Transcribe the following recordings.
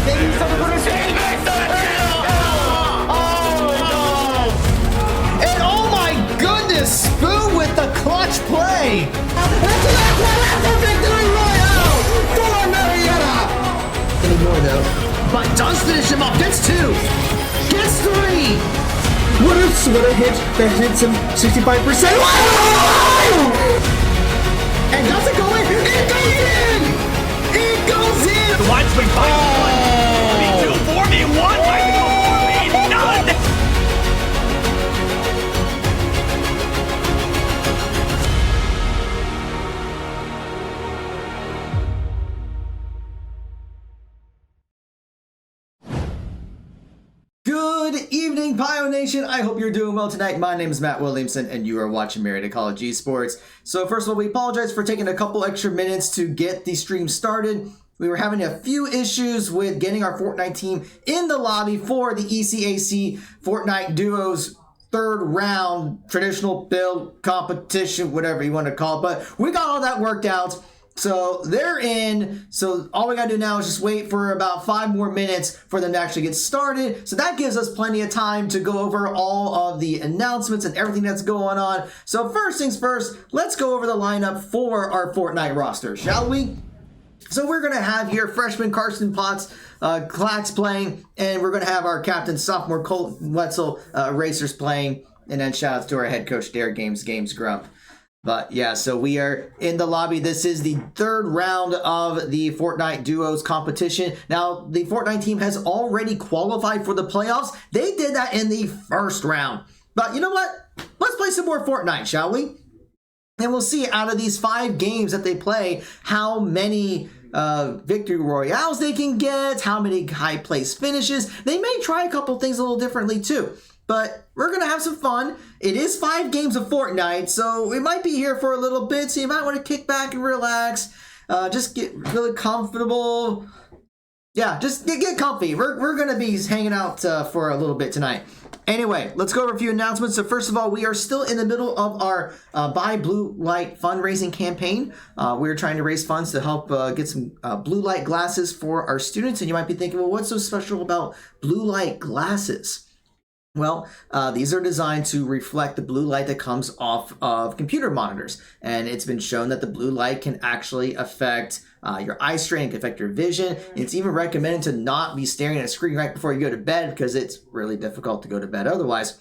Maybe someone put a shame. And oh my goodness, Spoo with the clutch play. That's a victory royale for Marietta. Anymore though, but does finish him up. Gets 2, gets 3. What a hit that hits him 65%. And does it go in? It goes in! It goes in! The line swing 5-1. 3-2, 4v1. 5-4v none. Good evening, Pio Nation. I hope you're doing well tonight. My name is Matt Williamson, and you are watching Marietta College Esports. So first of all, we apologize for taking a couple extra minutes to get the stream started. We were having a few issues with getting our Fortnite team in the lobby for the ECAC Fortnite Duos third round traditional build competition, whatever you want to call it. But we got all that worked out. So they're in, so all we gotta do now is just wait for about 5 more minutes for them to actually get started. So that gives us plenty of time to go over all of the announcements and everything that's going on. So first things first, let's go over the lineup for our Fortnite roster, shall we? So we're gonna have here freshman Carson Potts, Clax playing, and we're gonna have our captain sophomore Colt Wetzel Racers playing, and then shout out to our head coach Derek Games Grump. But yeah, so we are in the lobby. This is the third round of the Fortnite Duos competition. Now, the Fortnite team has already qualified for the playoffs. They did that in the first round. But you know what? Let's play some more Fortnite, shall we? And we'll see out of these 5 games that they play, how many victory royales they can get, how many high place finishes. They may try a couple things a little differently too. But we're going to have some fun. It is 5 games of Fortnite, so we might be here for a little bit, so you might want to kick back and relax. Just get really comfortable. Yeah, just get comfy. We're going to be hanging out for a little bit tonight. Anyway, let's go over a few announcements. So first of all, we are still in the middle of our Buy Blue Light fundraising campaign. We're trying to raise funds to help get some blue light glasses for our students. And you might be thinking, well, what's so special about blue light glasses? Well, these are designed to reflect the blue light that comes off of computer monitors. And it's been shown that the blue light can actually affect your eye strain, can affect your vision. It's even recommended to not be staring at a screen right before you go to bed because it's really difficult to go to bed otherwise.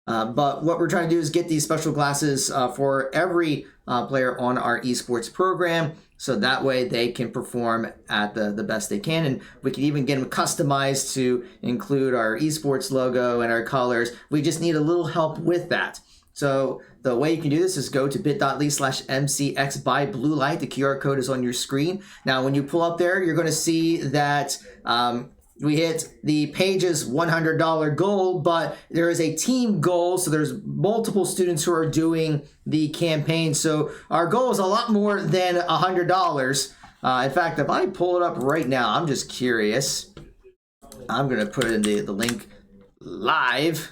But what we're trying to do is get these special glasses for every player on our esports program. So that way they can perform at the best they can. And we can even get them customized to include our esports logo and our colors. We just need a little help with that. So the way you can do this is go to bit.ly/mcxbuybluelight. The QR code is on your screen. Now, when you pull up there, you're going to see that we hit the page's $100 goal, but there is a team goal. So there's multiple students who are doing the campaign. So our goal is a lot more than $100. In fact, if I pull it up right now, I'm just curious. I'm going to put in the link live.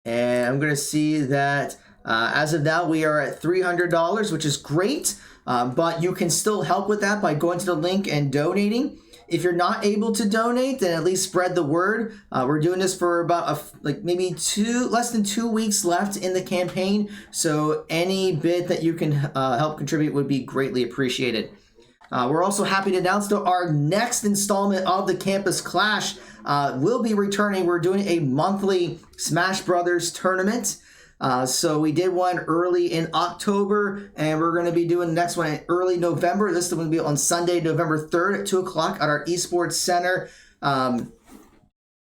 And I'm going to see that as of now, we are at $300, which is great. But you can still help with that by going to the link and donating. If you're not able to donate, then at least spread the word. We're doing this for about maybe less than 2 weeks left in the campaign. So any bit that you can help contribute would be greatly appreciated. We're also happy to announce that our next installment of the Campus Clash will be returning. We're doing a monthly Smash Brothers tournament. So we did one early in October, and we're going to be doing the next one in early November. This is going to be on Sunday, November 3rd at 2 o'clock at our Esports Center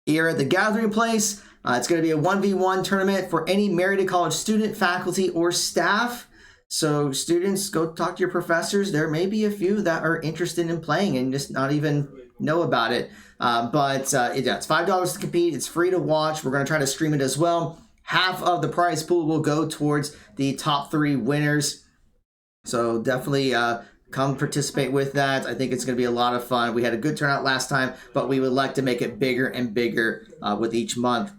here at the Gathering Place. It's going to be a 1v1 tournament for any Marietta College student, faculty, or staff. So students, go talk to your professors. There may be a few that are interested in playing and just not even know about it. But it's $5 to compete. It's free to watch. We're going to try to stream it as well. Half of the prize pool will go towards the top 3 winners. So definitely come participate with that. I think it's going to be a lot of fun. We had a good turnout last time, but we would like to make it bigger and bigger with each month.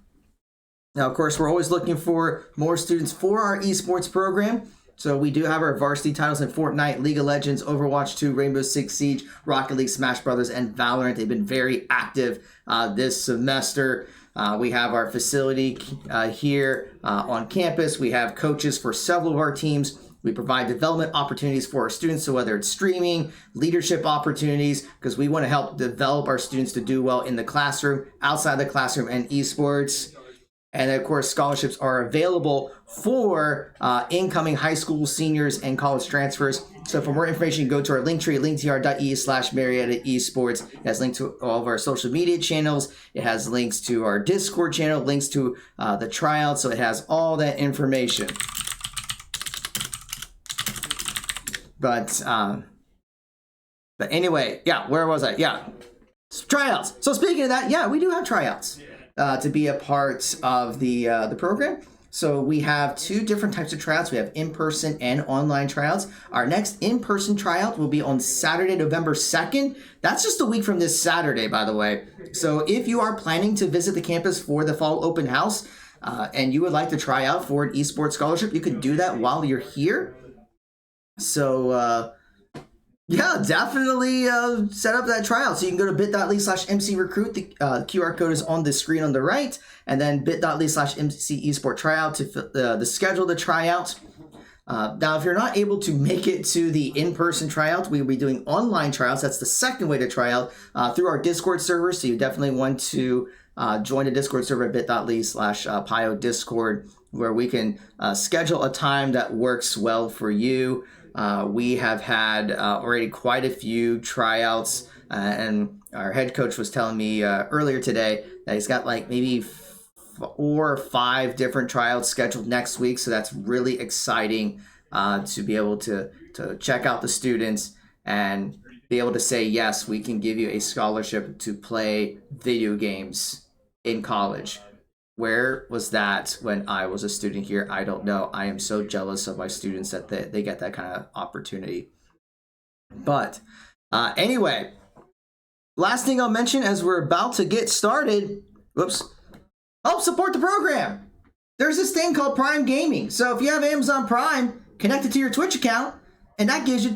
Now, of course, we're always looking for more students for our esports program. So we do have our varsity titles in Fortnite, League of Legends, Overwatch 2, Rainbow Six Siege, Rocket League, Smash Brothers, and Valorant. They've been very active this semester. We have our facility here on campus. We have coaches for several of our teams. We provide development opportunities for our students, so whether it's streaming, leadership opportunities, because we want to help develop our students to do well in the classroom, outside the classroom, and esports. And of course, scholarships are available for incoming high school seniors and college transfers. So for more information, go to our link tree, linktr.ee/Marietta Esports. It has links to all of our social media channels. It has links to our Discord channel, links to the tryouts. So it has all that information. But anyway, yeah, where was I? Yeah, tryouts. So speaking of that, yeah, we do have tryouts to be a part of the program. So we have two different types of tryouts. We have in-person and online tryouts. Our next in-person tryout will be on Saturday, November 2nd. That's just a week from this Saturday, by the way. So if you are planning to visit the campus for the fall open house and you would like to try out for an esports scholarship, you can do that while you're here. So, yeah, definitely set up that tryout. So you can go to bit.ly/mcrecruit. The QR code is on the screen on the right. And then bit.ly/mcesport tryout to schedule the tryout. Now, if you're not able to make it to the in-person tryout, we will be doing online tryouts. That's the second way to try out through our Discord server. So you definitely want to join the Discord server at bit.ly/Pio Discord, where we can schedule a time that works well for you. We have had already quite a few tryouts, and our head coach was telling me earlier today that he's got like maybe 4 or 5 different tryouts scheduled next week. So that's really exciting to be able to check out the students and be able to say, yes, we can give you a scholarship to play video games in college. Where was that when I was a student here? I don't know. I am so jealous of my students that they get that kind of opportunity. But anyway, last thing I'll mention as we're about to get started, help support the program. There's this thing called Prime Gaming. So if you have Amazon Prime connected to your Twitch account, and that gives you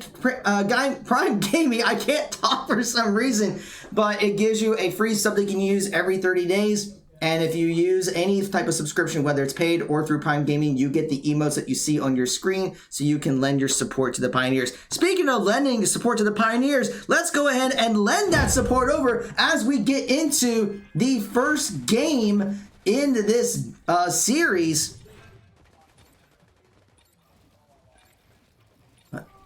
Prime Gaming. I can't talk for some reason, but it gives you a free sub that you can use every 30 days. And if you use any type of subscription, whether it's paid or through Prime Gaming, you get the emotes that you see on your screen, so you can lend your support to the Pioneers. Speaking of lending support to the Pioneers, let's go ahead and lend that support over as we get into the first game in this series.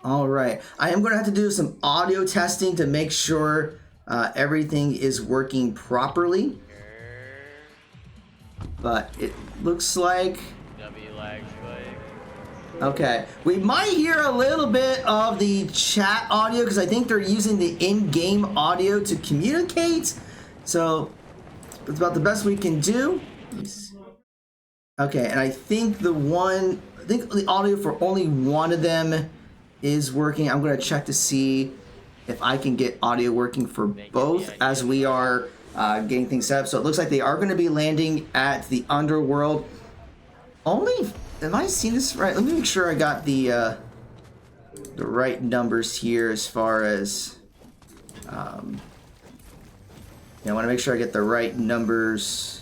All right, I am going to have to do some audio testing to make sure everything is working properly. But it looks like... Okay, we might hear a little bit of the chat audio because I think they're using the in-game audio to communicate. So it's about the best we can do. Okay, and I think the audio for only one of them is working. I'm going to check to see if I can get audio working for both as we are getting things set up. So it looks like they are going to be landing at the underworld. Have I seen this right? Let me make sure I got the right numbers here as far as I want to make sure I get the right numbers.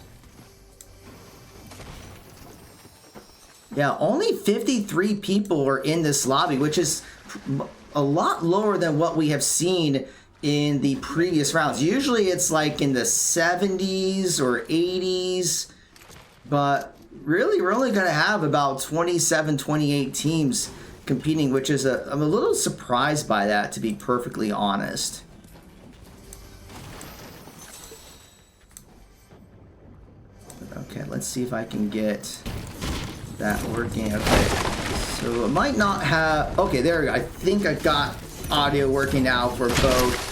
Yeah, only 53 people are in this lobby, which is a lot lower than what we have seen in the previous rounds. Usually it's like in the 70s or 80s, but really we're only going to have about 27, 28 teams competing, which is I'm a little surprised by that, to be perfectly honest. Okay, let's see if I can get that working. Okay, so it might not have... Okay, there we go. I think I got audio working now for both.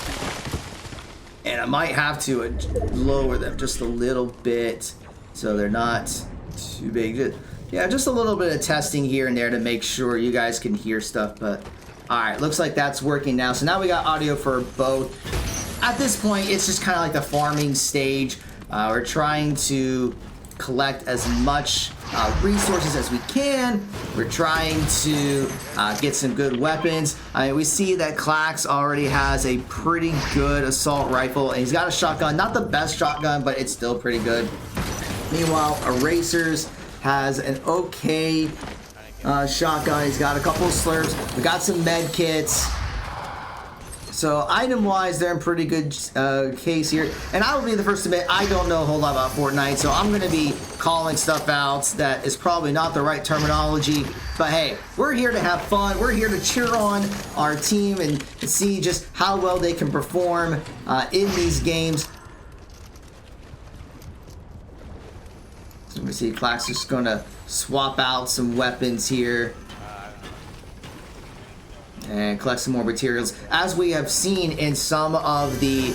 And I might have to lower them just a little bit so they're not too big. Yeah, just a little bit of testing here and there to make sure you guys can hear stuff. But all right, looks like that's working now. So now we got audio for both. At this point, it's just kind of like the farming stage. We're trying to collect as much resources as we can. We're trying to get some good weapons. We see that Clax already has a pretty good assault rifle, and he's got a shotgun. Not the best shotgun, but it's still pretty good. Meanwhile, Erasers has an okay shotgun. He's got a couple of slurps. We got some med kits. So item-wise, they're in pretty good case here. And I will be the first to admit, I don't know a whole lot about Fortnite, so I'm going to be calling stuff out that is probably not the right terminology. But hey, we're here to have fun. We're here to cheer on our team and see just how well they can perform in these games. So we see Clax is going to swap out some weapons here and collect some more materials. As we have seen in some of the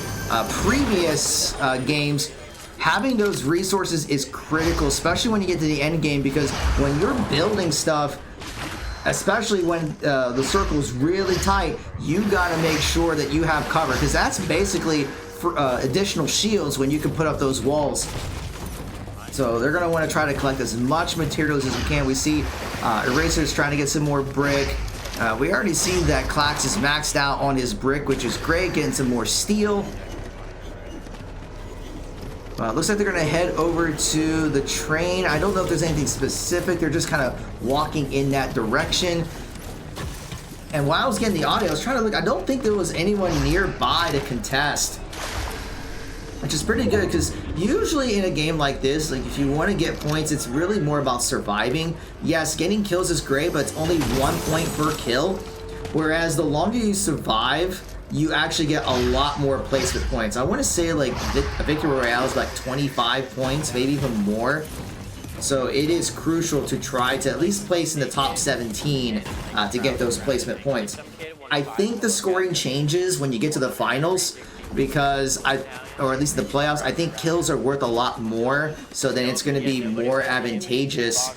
previous games, having those resources is critical, especially when you get to the end game, because when you're building stuff, especially when the circle is really tight, you got to make sure that you have cover, because that's basically for, additional shields when you can put up those walls. So they're going to want to try to collect as much materials as we can. We see Eraser's trying to get some more brick. We already see that Clax is maxed out on his brick, which is great, getting some more steel. Looks like they're going to head over to the train. I don't know if there's anything specific. They're just kind of walking in that direction. And while I was getting the audio, I was trying to look. I don't think there was anyone nearby to contest, which is pretty good, because usually in a game like this, like if you want to get points, it's really more about surviving. Yes, getting kills is great, but it's only 1 point per kill. Whereas the longer you survive, you actually get a lot more placement points. I want to say like a Victory Royale is like 25 points, maybe even more. So it is crucial to try to at least place in the top 17 to get those placement points. I think the scoring changes when you get to the finals, because or at least the playoffs, I think kills are worth a lot more, so then it's going to be more advantageous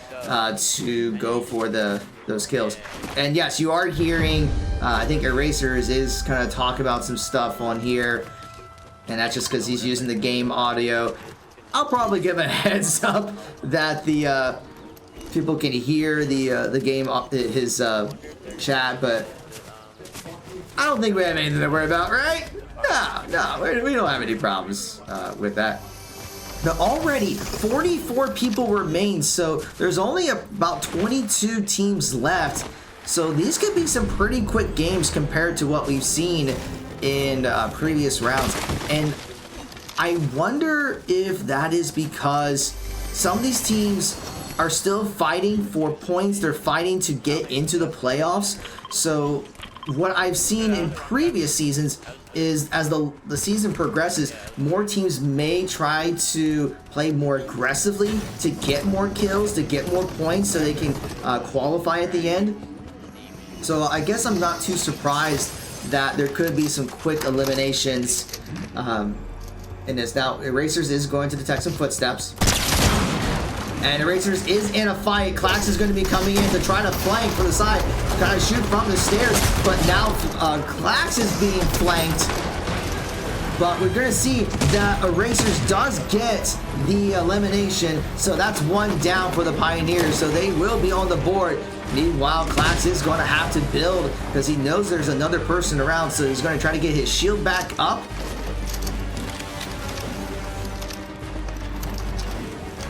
to go for those kills. And yes, you are hearing, I think Erasers is kind of talking about some stuff on here, and that's just because he's using the game audio. I'll probably give a heads up that the people can hear the game, his chat, but I don't think we have anything to worry about, right? No, we don't have any problems with that. Now already 44 people remain, so there's only about 22 teams left. So these could be some pretty quick games compared to what we've seen in previous rounds. And I wonder if that is because some of these teams are still fighting for points. They're fighting to get into the playoffs. So what I've seen in previous seasons is as the season progresses, more teams may try to play more aggressively to get more kills, to get more points so they can qualify at the end. So I guess I'm not too surprised that there could be some quick eliminations in this. Now, Erasers is going to detect some footsteps. And Erasers is in a fight. Clax is going to be coming in to try to flank from the side, trying to shoot from the stairs. But now Clax is being flanked. But we're going to see that Erasers does get the elimination. So that's one down for the Pioneers. So they will be on the board. Meanwhile, Clax is going to have to build because he knows there's another person around. So he's going to try to get his shield back up.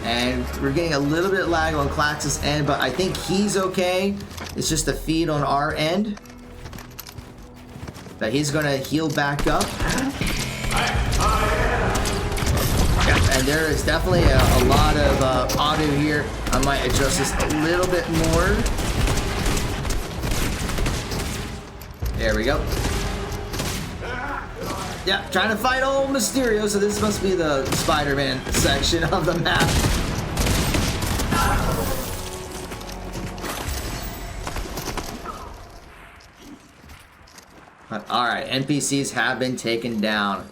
And we're getting a little bit of lag on Clax's end, but I think he's okay. It's just a feed on our end. But he's going to heal back up. Yeah, and there is definitely a lot of audio here. I might adjust this a little bit more. There we go. Yeah, trying to fight old Mysterio, so this must be the Spider-Man section of the map. Alright, NPCs have been taken down.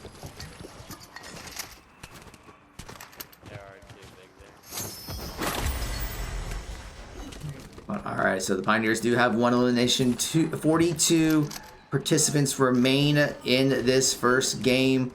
Alright, so the Pioneers do have one elimination. 42 participants remain in this first game.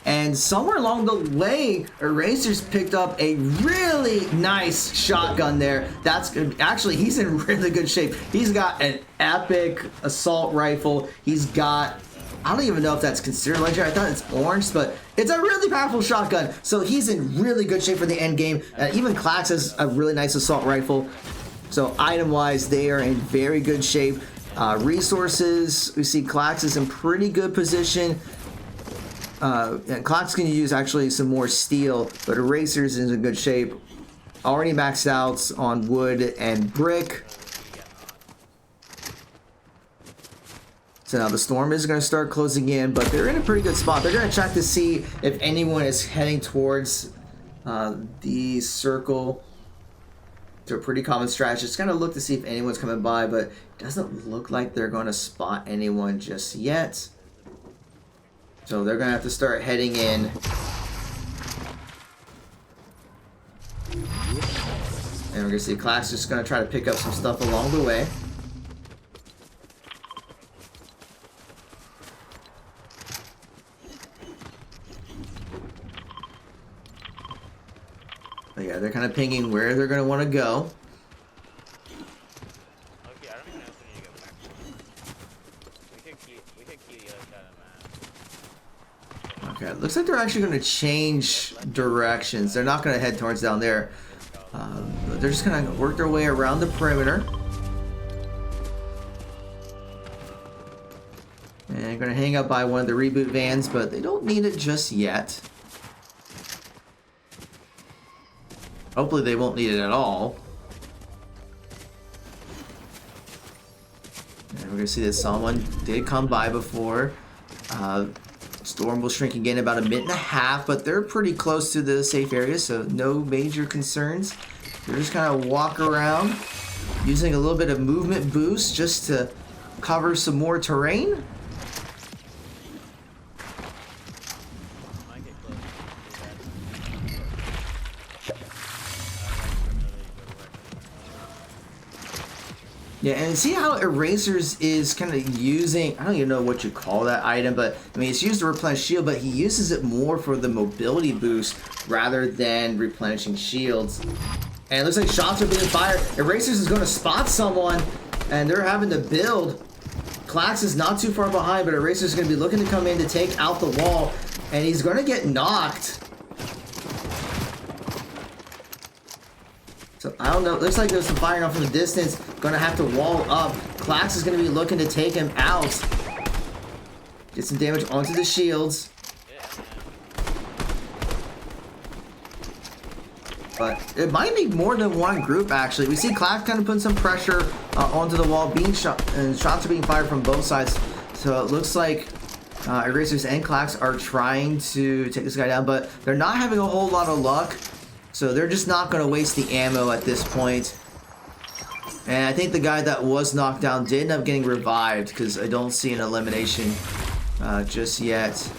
And And somewhere along the way, Erasers picked up a really nice shotgun there. That's actually, he's in really good shape. He's got an epic assault rifle. He's got, I don't even know if that's considered legendary. I thought it's orange, but it's a really powerful shotgun. So he's in really good shape for the end game. Even Clax has a really nice assault rifle. So item-wise, they are in very good shape. Resources, we see Clax is in pretty good position. And Clock's going to use actually some more steel, but Erasers is in good shape. Already maxed out on wood and brick. So now the storm is going to start closing in, but they're in a pretty good spot. They're going to check to see if anyone is heading towards the circle. It's a pretty common strategy. Just kind of look to see if anyone's coming by, but it doesn't look like they're going to spot anyone just yet. So they're going to have to start heading in. And we're going to see Clax just going to try to pick up some stuff along the way. But yeah, they're kind of pinging where they're going to want to go. Okay, I don't even know if we need to go back. We could keep the other side of the map. Okay, it looks like they're actually going to change directions. They're not going to head towards down there. They're just going to work their way around the perimeter. And they're going to hang up by one of the reboot vans, but they don't need it just yet. Hopefully they won't need it at all. And we're going to see that someone did come by before. Storm will shrink again about a minute and a half, but they're pretty close to the safe area, so no major concerns. They're just kind of walk around, using a little bit of movement boost just to cover some more terrain. Yeah, and see how Erasers is kind of using, I don't even know what you call that item, but I mean, it's used to replenish shield, but he uses it more for the mobility boost rather than replenishing shields. And it looks like shots are being fired. Erasers is going to spot someone, and they're having to build. Clax is not too far behind, but Erasers is going to be looking to come in to take out the wall, and he's going to get knocked. So I don't know. It looks like there's some firing off from the distance. Gonna have to wall up. Clax is gonna be looking to take him out. Get some damage onto the shields. But it might be more than one group actually. We see Clax kind of putting some pressure onto the wall, being shot, and shots are being fired from both sides. So it looks like Erasers and Clax are trying to take this guy down, but they're not having a whole lot of luck. So they're just not going to waste the ammo at this point. And I think the guy that was knocked down did end up getting revived because I don't see an elimination just yet.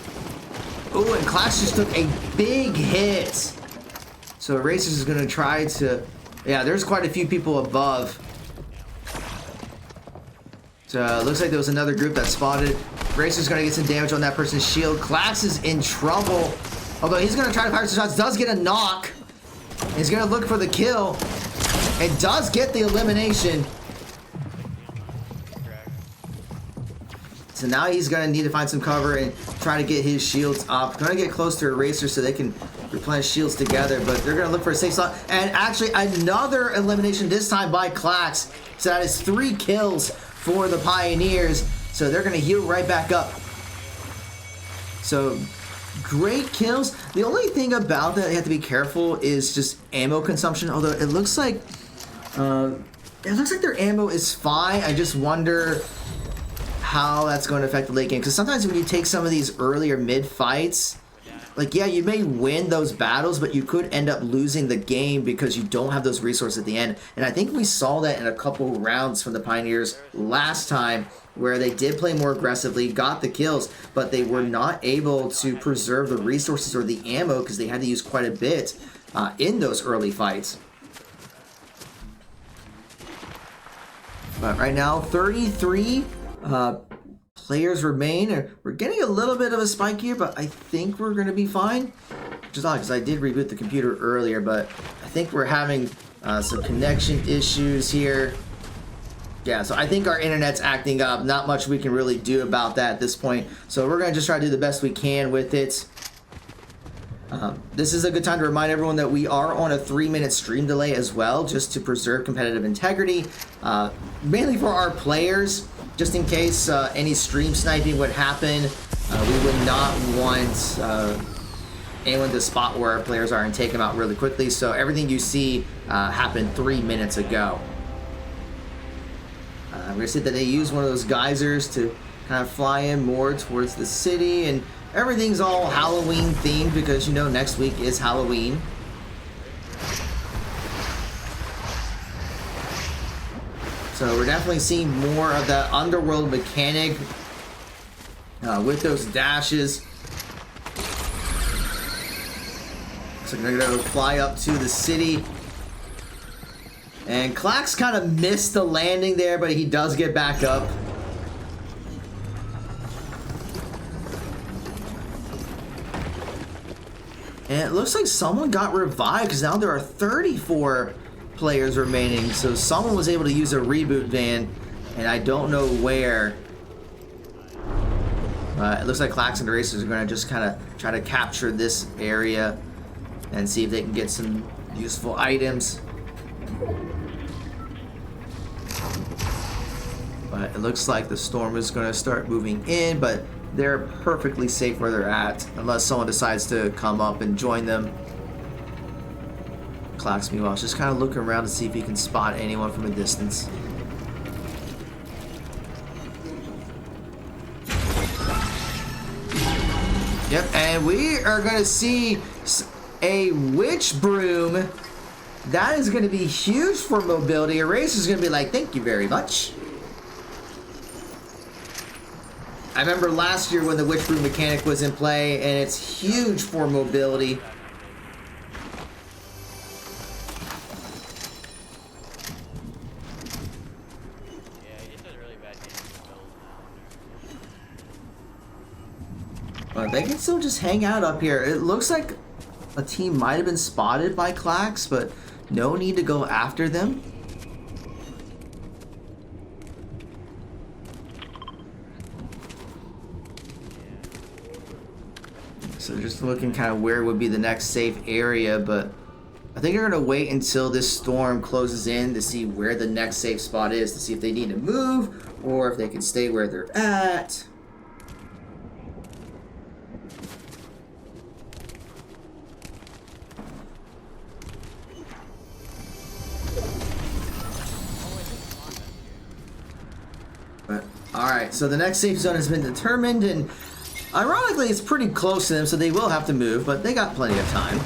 Oh, and Clash just took a big hit. So Erasers is going to try to... Yeah, there's quite a few people above. So it looks like there was another group that spotted. Erasers is going to get some damage on that person's shield. Clax is in trouble. Although he's going to try to fire some shots. Does get a knock. He's going to look for the kill. And does get the elimination. So now he's going to need to find some cover and try to get his shields up. Going to get close to Eraser so they can replenish shields together. But they're going to look for a safe slot. And actually another elimination, this time by Clax. So that is 3 kills for the Pioneers. So they're going to heal right back up. So... great kills. The only thing about that you have to be careful is just ammo consumption. Although it looks like their ammo is fine. I just wonder how that's going to affect the late game. Because sometimes when you take some of these earlier mid fights, like yeah, you may win those battles, but you could end up losing the game because you don't have those resources at the end. And I think we saw that in a couple rounds from the Pioneers last time, where they did play more aggressively, got the kills, but they were not able to preserve the resources or the ammo because they had to use quite a bit in those early fights. But right now, 33 players remain. We're getting a little bit of a spike here, but I think we're going to be fine. Which is odd because I did reboot the computer earlier, but I think we're having some connection issues here. Yeah, so I think our internet's acting up. Not much we can really do about that at this point. So we're going to just try to do the best we can with it. This is a good time to remind everyone that we are on a 3-minute stream delay as well, just to preserve competitive integrity, mainly for our players, just in case any stream sniping would happen. We would not want anyone to spot where our players are and take them out really quickly. So everything you see happened 3 minutes ago. We're gonna see that they use one of those geysers to kind of fly in more towards the city, and everything's all Halloween themed because, you know, next week is Halloween. So we're definitely seeing more of that underworld mechanic with those dashes. So they're gonna fly up to the city. And Clax kind of missed the landing there, but he does get back up. And it looks like someone got revived because now there are 34 players remaining. So someone was able to use a reboot van, and I don't know where. It looks like Clax and the Racers are going to just kind of try to capture this area and see if they can get some useful items. But it looks like the storm is going to start moving in, but they're perfectly safe where they're at, unless someone decides to come up and join them. Clax, meanwhile, is just kind of looking around to see if he can spot anyone from a distance. Yep, and we are going to see a witch broom. That is going to be huge for mobility. Eraser's going to be like, thank you very much. I remember last year when the witch broom mechanic was in play, and it's huge for mobility. Yeah, he just has really bad games to build now. But they can still just hang out up here. It looks like a team might have been spotted by Clax, but no need to go after them. So just looking kind of where would be the next safe area, but I think they're going to wait until this storm closes in to see where the next safe spot is, to see if they need to move or if they can stay where they're at. But alright, so the next safe zone has been determined, and ironically, it's pretty close to them, so they will have to move, but they got plenty of time.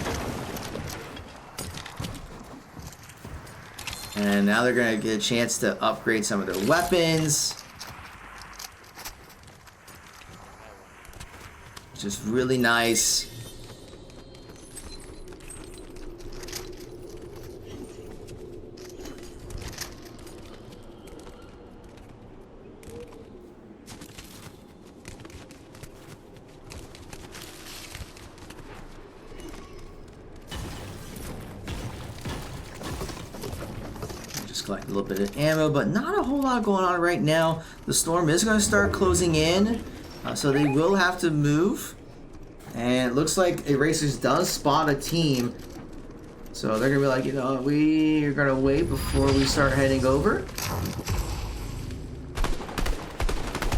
And now they're going to get a chance to upgrade some of their weapons. Which is really nice. Collect a little bit of ammo, but not a whole lot going on right now. The storm is going to start closing in, so they will have to move. And it looks like Erasers does spot a team, so they're going to be like, you know, we are going to wait before we start heading over.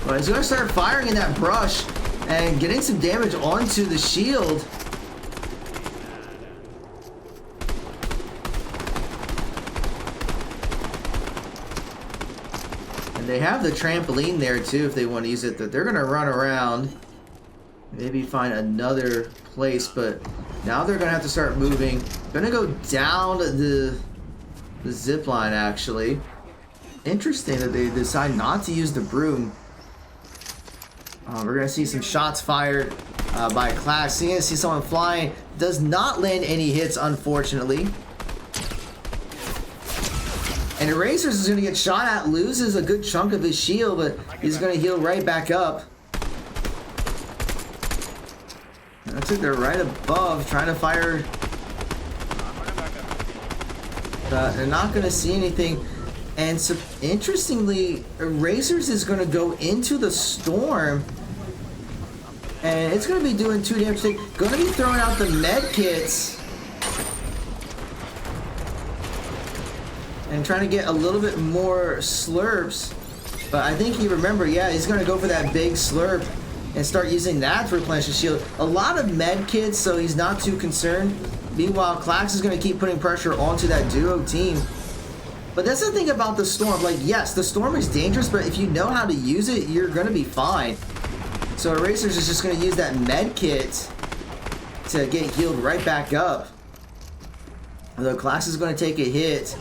But he's going to start firing in that brush and getting some damage onto the shield. They have the trampoline there too if they want to use it. That they're gonna run around, maybe find another place, but now they're gonna have to start moving. Gonna go down the zip line actually. Interesting that they decide not to use the broom. We're gonna see some shots fired by Clax. You're gonna see someone flying. Does not land any hits, unfortunately. And Erasers is going to get shot at, loses a good chunk of his shield, but he's going to heal right back up. Looks like they're right above, trying to fire. They're not going to see anything. And so, interestingly, Erasers is going to go into the storm. And it's going to be doing 2 damage. Going to be throwing out the med kits. And trying to get a little bit more slurps. But I think you remember, yeah, he's going to go for that big slurp and start using that to replenish his shield. A lot of med kits, so he's not too concerned. Meanwhile, Clax is going to keep putting pressure onto that duo team. But that's the thing about the storm. Like, yes, the storm is dangerous, but if you know how to use it, you're going to be fine. So Erasers is just going to use that med kit to get healed right back up. Although Clax is going to take a hit.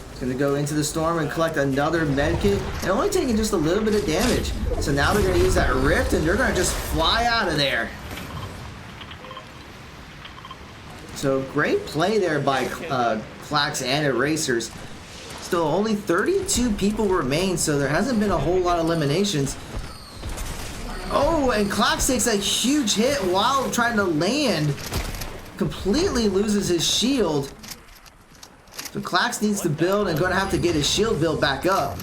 He's going to go into the storm and collect another med kit, and only taking just a little bit of damage. So now they're going to use that rift, and they're going to just fly out of there. So great play there by Clax and Erasers. Still only 32 people remain, so there hasn't been a whole lot of eliminations. Oh, and Clax takes a huge hit while trying to land. Completely loses his shield. So Clax needs to build and going to have to get his shield built back up.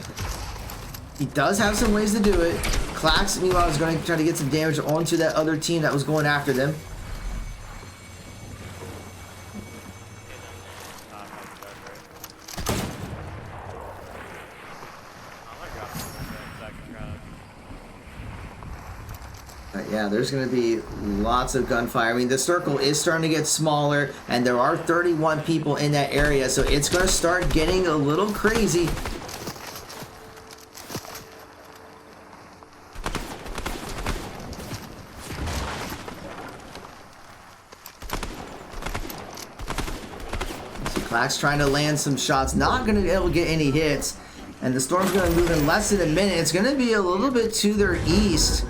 He does have some ways to do it. Clax, meanwhile, is going to try to get some damage onto that other team that was going after them. Yeah, there's going to be lots of gunfire. I mean, the circle is starting to get smaller, and there are 31 people in that area, so it's going to start getting a little crazy. So Clax trying to land some shots, not going to be able to get any hits, and the storm's going to move in less than a minute. It's going to be a little bit to their east.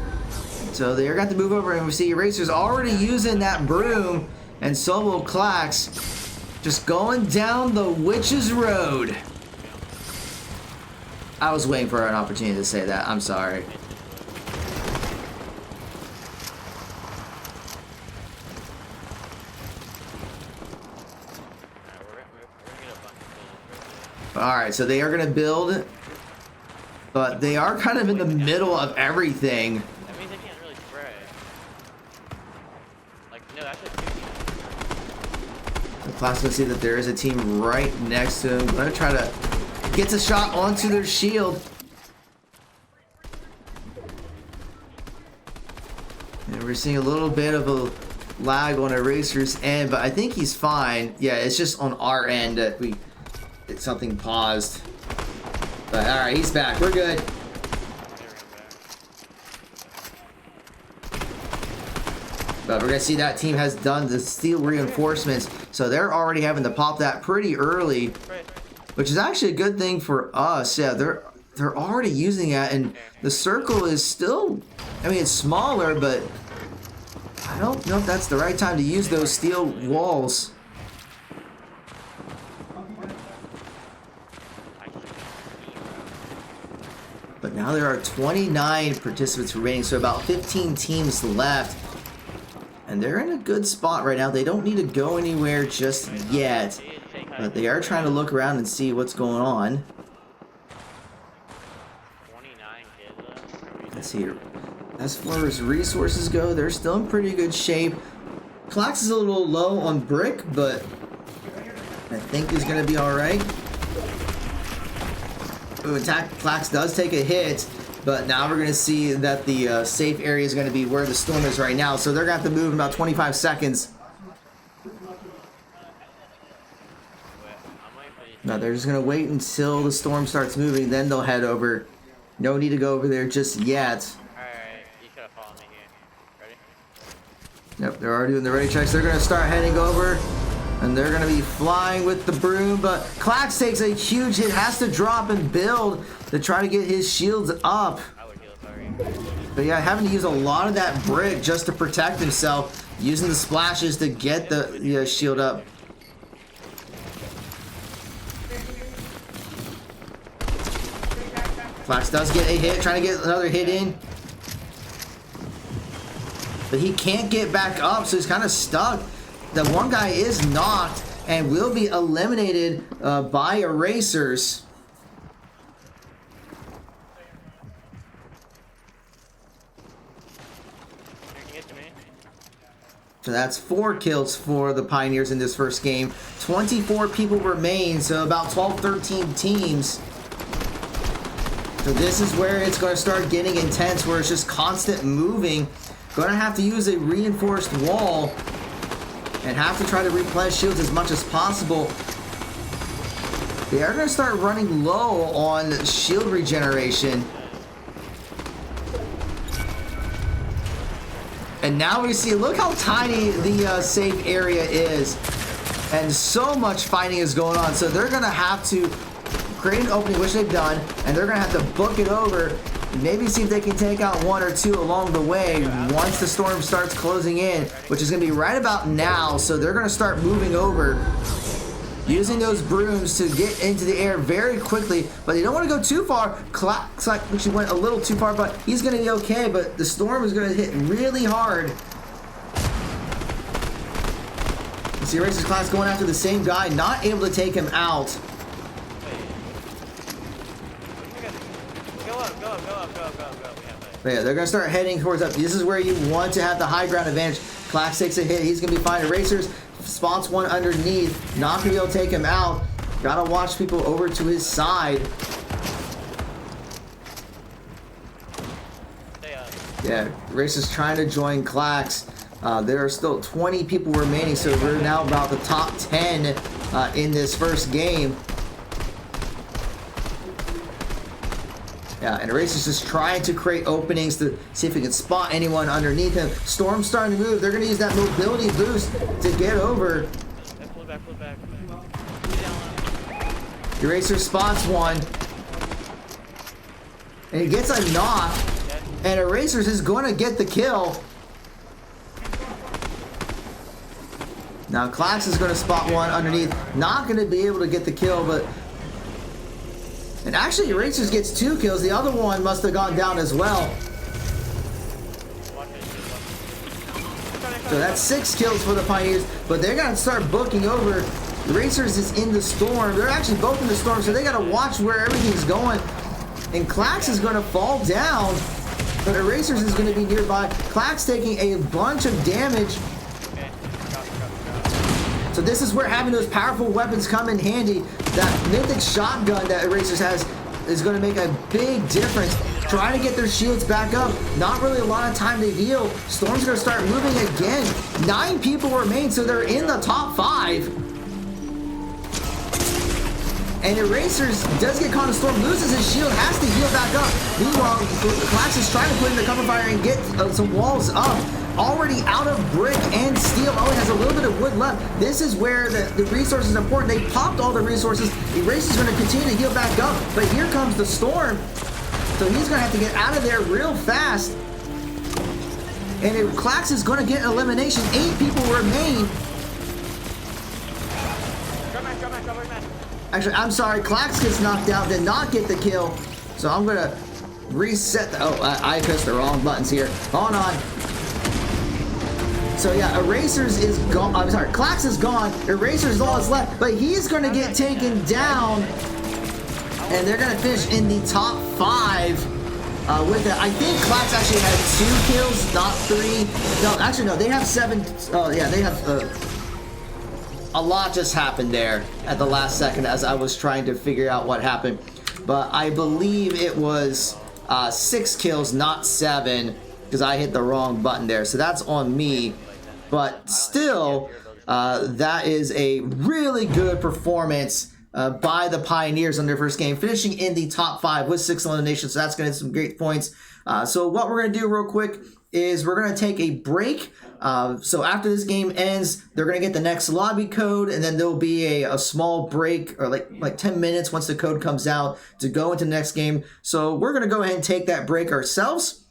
So they're got to move over, and we see Erasers already using that broom, and so will Clax. Just going down the Witch's Road. I was waiting for an opportunity to say that. I'm sorry. Alright, so they are going to build, but they are kind of in the middle of everything. Clax can see that there is a team right next to him. Gonna try to get a shot onto their shield. And we're seeing a little bit of a lag on Eraser's end, but I think he's fine. Yeah, it's just on our end that something paused. But alright, he's back. We're good. But we're going to see that team has done the steel reinforcements, so they're already having to pop that pretty early, which is actually a good thing for us. Yeah, they're already using that, and the circle is still, I mean, it's smaller, but I don't know if that's the right time to use those steel walls. But now there are 29 participants remaining, so about 15 teams left. And they're in a good spot right now. They don't need to go anywhere just yet. But they are trying to look around and see what's going on. Let's see here. As far as resources go, they're still in pretty good shape. Clax is a little low on brick, but I think he's going to be alright. Ooh, Clax does take a hit. But now we're going to see that the safe area is going to be where the storm is right now. So they're going to have to move in about 25 seconds. No, they're just going to wait until the storm starts moving. Then they'll head over. No need to go over there just yet. Alright, you could have followed me here. Ready? Yep, they're already doing the ready checks. They're going to start heading over. And they're going to be flying with the broom. But Clax takes a huge hit. Has to drop and build to try to get his shields up. But yeah, having to use a lot of that brick just to protect himself. Using the splashes to get the shield up. Clax does get a hit, trying to get another hit in. But he can't get back up, so he's kind of stuck. The one guy is knocked and will be eliminated by Erasers. So that's 4 kills for the Pioneers in this first game. 24 people remain, so about 12-13 teams. So this is where it's going to start getting intense, where it's just constant moving. Going to have to use a reinforced wall and have to try to replenish shields as much as possible. They are going to start running low on shield regeneration. And now we see, look how tiny the safe area is. And so much fighting is going on. So they're going to have to create an opening, which they've done. And they're going to have to book it over. Maybe see if they can take out 1 or 2 along the way once the storm starts closing in, which is going to be right about now. So they're going to start moving over, using those brooms to get into the air very quickly, but they don't want to go too far. Clax actually went a little too far, but he's going to be okay, but the storm is going to hit really hard. You see Erasers Clax going after the same guy, not able to take him out. But yeah, they're going to start heading towards up. This is where you want to have the high ground advantage. Clax takes a hit. He's going to be fine. Erasers spots one underneath. Not going to be able to take him out. Got to watch people over to his side. Yeah, Erasers trying to join Clax. There are still 20 people remaining, so we're now about the top 10 in this first game. Yeah, and Erasers just trying to create openings to see if he can spot anyone underneath him. Storm's starting to move. They're going to use that mobility boost to get over. Pull back. Eraser spots one. And he gets a knock. And Erasers is going to get the kill. Now Clax is going to spot one underneath. Not going to be able to get the kill, but... And actually, Erasers gets 2 kills. The other one must have gone down as well. So that's 6 kills for the Pioneers, but they're going to start booking over. Erasers is in the storm. They're actually both in the storm, so they got to watch where everything's going. And Clax is going to fall down, but Erasers is going to be nearby. Clax taking a bunch of damage. So this is where having those powerful weapons come in handy. That mythic shotgun that Erasers has is going to make a big difference. Trying to get their shields back up. Not really a lot of time to heal. Storm's going to start moving again. 9 people remain, so they're in the top 5. And Erasers does get caught in Storm, loses his shield, has to heal back up. Meanwhile, Clax is trying to put in the cover fire and get some walls up. Already out of brick and steel, only has a little bit of wood left. This is where the resources are important. They popped all the resources. Erasers going to continue to heal back up, but here comes the storm. So he's going to have to get out of there real fast. And Clax is going to get elimination. 8 people remain. Actually, I'm sorry. Clax gets knocked out, did not get the kill. So I'm going to reset. I pressed the wrong buttons here. Hold on. So yeah, Erasers is gone. I'm sorry, Clax is gone. Erasers all is left, but he's going to get taken down. And they're going to finish in the top 5 with that. I think Clax actually had 2 kills, not 3. No, actually no, they have 7. Oh yeah, they have... a lot just happened there at the last second as I was trying to figure out what happened. But I believe it was 6 kills, not 7, because I hit the wrong button there. So that's on me. But still, that is a really good performance by the Pioneers on their first game, finishing in the top 5 with 6 eliminations. So that's going to have some great points. So what we're going to do real quick is we're going to take a break. So after this game ends, they're going to get the next lobby code, and then there'll be a small break, or like 10 minutes once the code comes out to go into the next game. So we're going to go ahead and take that break ourselves.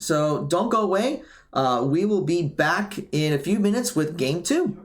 So don't go away. We will be back in a few minutes with game 2.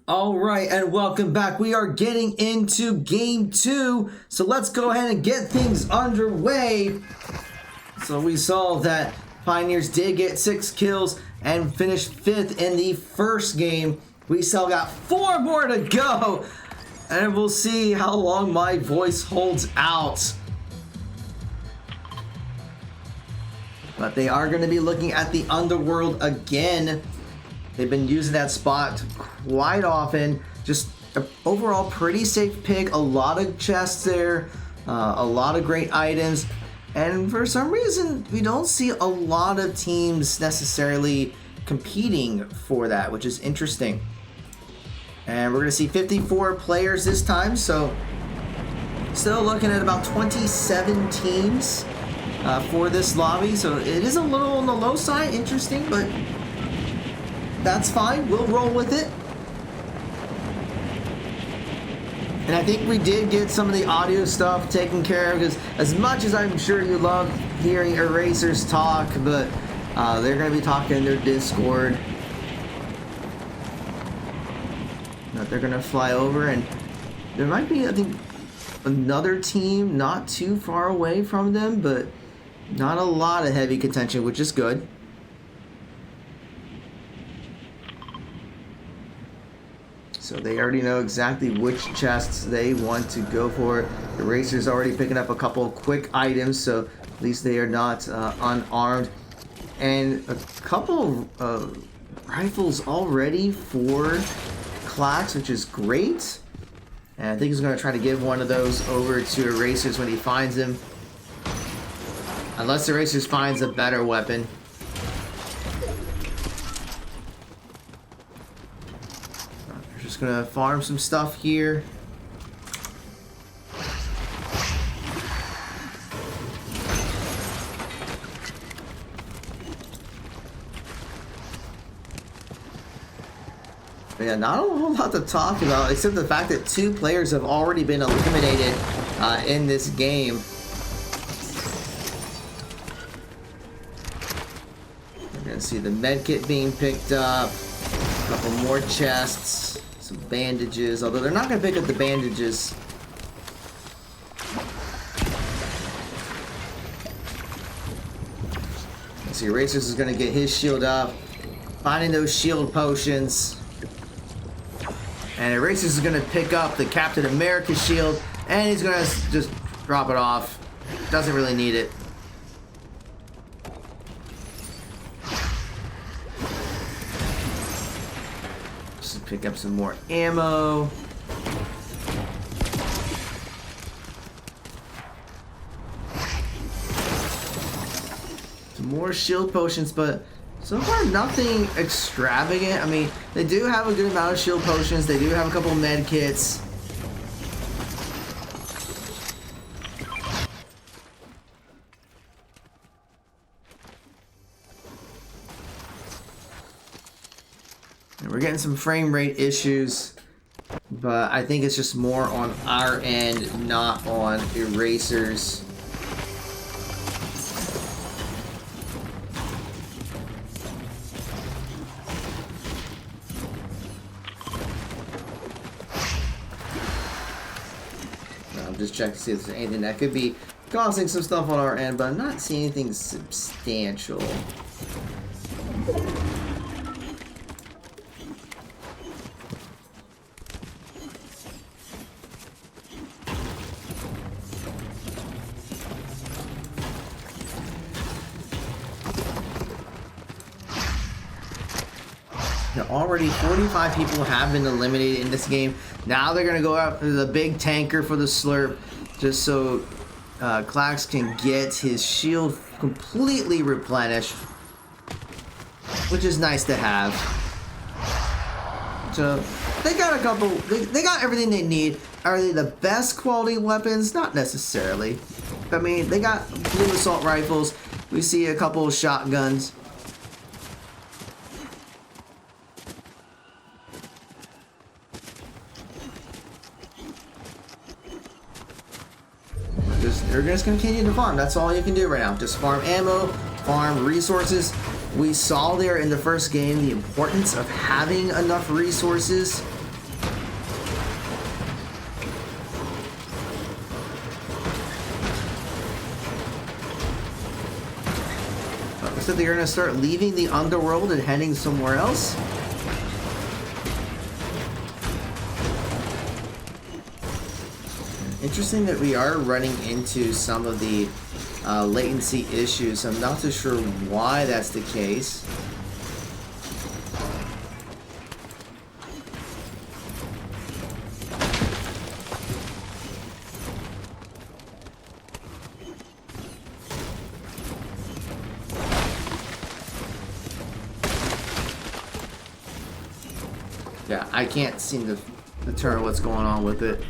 All right, and welcome back. We are getting into game 2, so let's go ahead and get things underway. So we saw that Pioneers did get 6 kills and finished 5th in the first game. We still got 4 more to go, and we'll see how long my voice holds out. But they are going to be looking at the Underworld again. They've been using that spot quite often. Just an overall pretty safe pick. A lot of chests there, a lot of great items. And for some reason, we don't see a lot of teams necessarily competing for that, which is interesting. And we're going to see 54 players this time. So still looking at about 27 teams for this lobby. So it is a little on the low side. Interesting, but that's fine. We'll roll with it. And I think we did get some of the audio stuff taken care of, because as much as I'm sure you love hearing Erasers talk, but they're going to be talking in their Discord. That they're going to fly over, and there might be, I think, another team not too far away from them, but not a lot of heavy contention, which is good. So they already know exactly which chests they want to go for. The Racer's already picking up a couple of quick items, so at least they are not unarmed. And a couple of rifles already for Clax, which is great. And I think he's going to try to give one of those over to Erasers when he finds him. Unless Erasers finds a better weapon. Just gonna farm some stuff here. But yeah, not a whole lot to talk about except the fact that 2 players have already been eliminated in this game. We're gonna see the medkit being picked up, a couple more chests, some bandages, although they're not gonna pick up the bandages. Let's see, Racers is gonna get his shield up, finding those shield potions. And Erasers is going to pick up the Captain America shield, and he's going to just drop it off. Doesn't really need it. Just pick up some more ammo. Some more shield potions, but so far, nothing extravagant. I mean, they do have a good amount of shield potions. They do have a couple med kits. And we're getting some frame rate issues, but I think it's just more on our end, not on Erasers. Just check to see if there's anything that could be causing some stuff on our end, but I'm not seeing anything substantial. Now, already 45 people have been eliminated in this game. Now they're going to go after the big tanker for the slurp, just so Klax can get his shield completely replenished, which is nice to have. So they got a couple, they got everything they need. Are they the best quality weapons? Not necessarily. I mean, they got blue assault rifles. We see a couple of shotguns. They're just going to continue to farm. That's all you can do right now. Just farm ammo, farm resources. We saw there in the first game the importance of having enough resources. Looks like they're going to start leaving the underworld and heading somewhere else. Interesting that we are running into some of the latency issues. I'm not too sure why that's the case. Yeah, I can't seem to determine what's going on with it.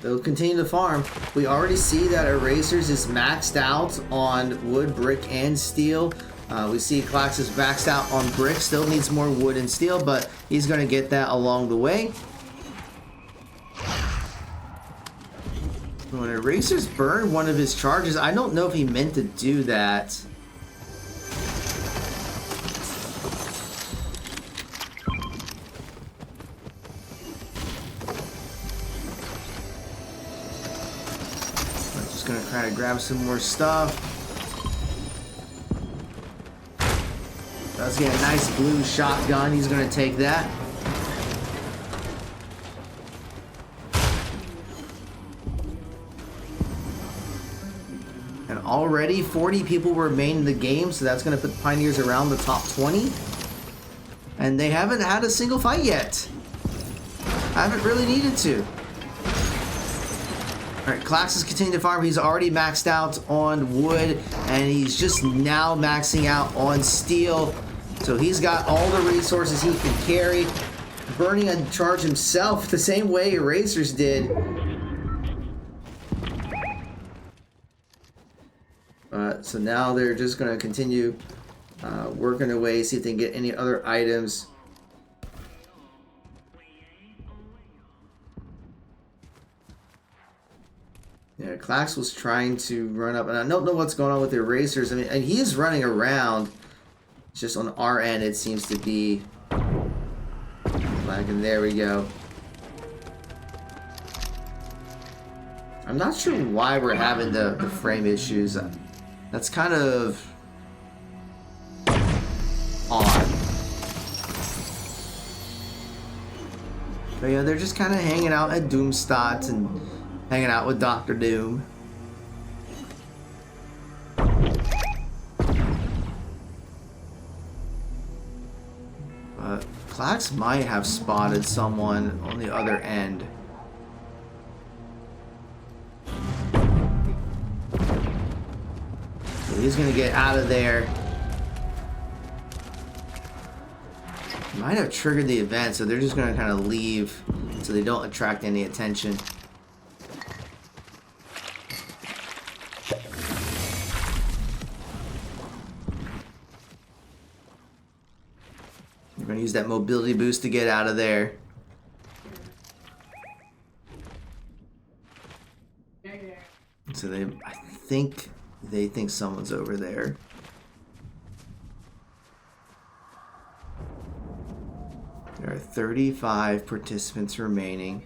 They'll continue to farm. We already see that Erasers is maxed out on wood, brick, and steel. We see Klax is maxed out on brick. Still needs more wood and steel, but he's going to get that along the way. When Erasers burned one of his charges, I don't know if he meant to do that. Gonna try to grab some more stuff. Let's get a nice blue shotgun. He's gonna take that. And already 40 people remain in the game, so that's gonna put Pioneers around the top 20. And they haven't had a single fight yet. I haven't really needed to. Alright, Klax is continuing to farm. He's already maxed out on wood, and he's just now maxing out on steel. So he's got all the resources he can carry. Burning a charge himself the same way Erasers did. So now they're just going to continue working away, see if they can get any other items. Yeah, Klax was trying to run up, and I don't know what's going on with the Erasers. I mean, and he is running around. It's just on our end, it seems to be lagging. There we go. I'm not sure why we're having the frame issues. That's kind of odd. But yeah, they're just kind of hanging out at Doomstadt and hanging out with Dr. Doom. But Klax might have spotted someone on the other end. So he's gonna get out of there. Might have triggered the event, so they're just gonna kind of leave so they don't attract any attention. We're gonna use that mobility boost to get out of there. So I think they think someone's over there. There are 35 participants remaining.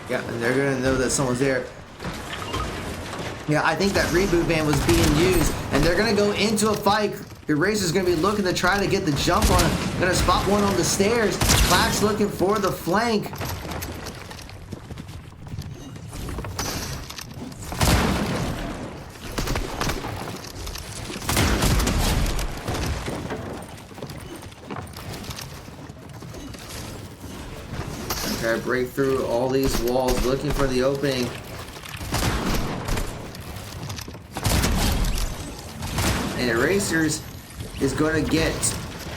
Yeah, and they're gonna know that someone's there. Yeah, I think that reboot van was being used, and they're gonna go into a fight. Eraser's gonna be looking to try to get the jump on him. Gonna spot one on the stairs. Klax looking for the flank. Okay, break through all these walls, looking for the opening. And Erasers is going to get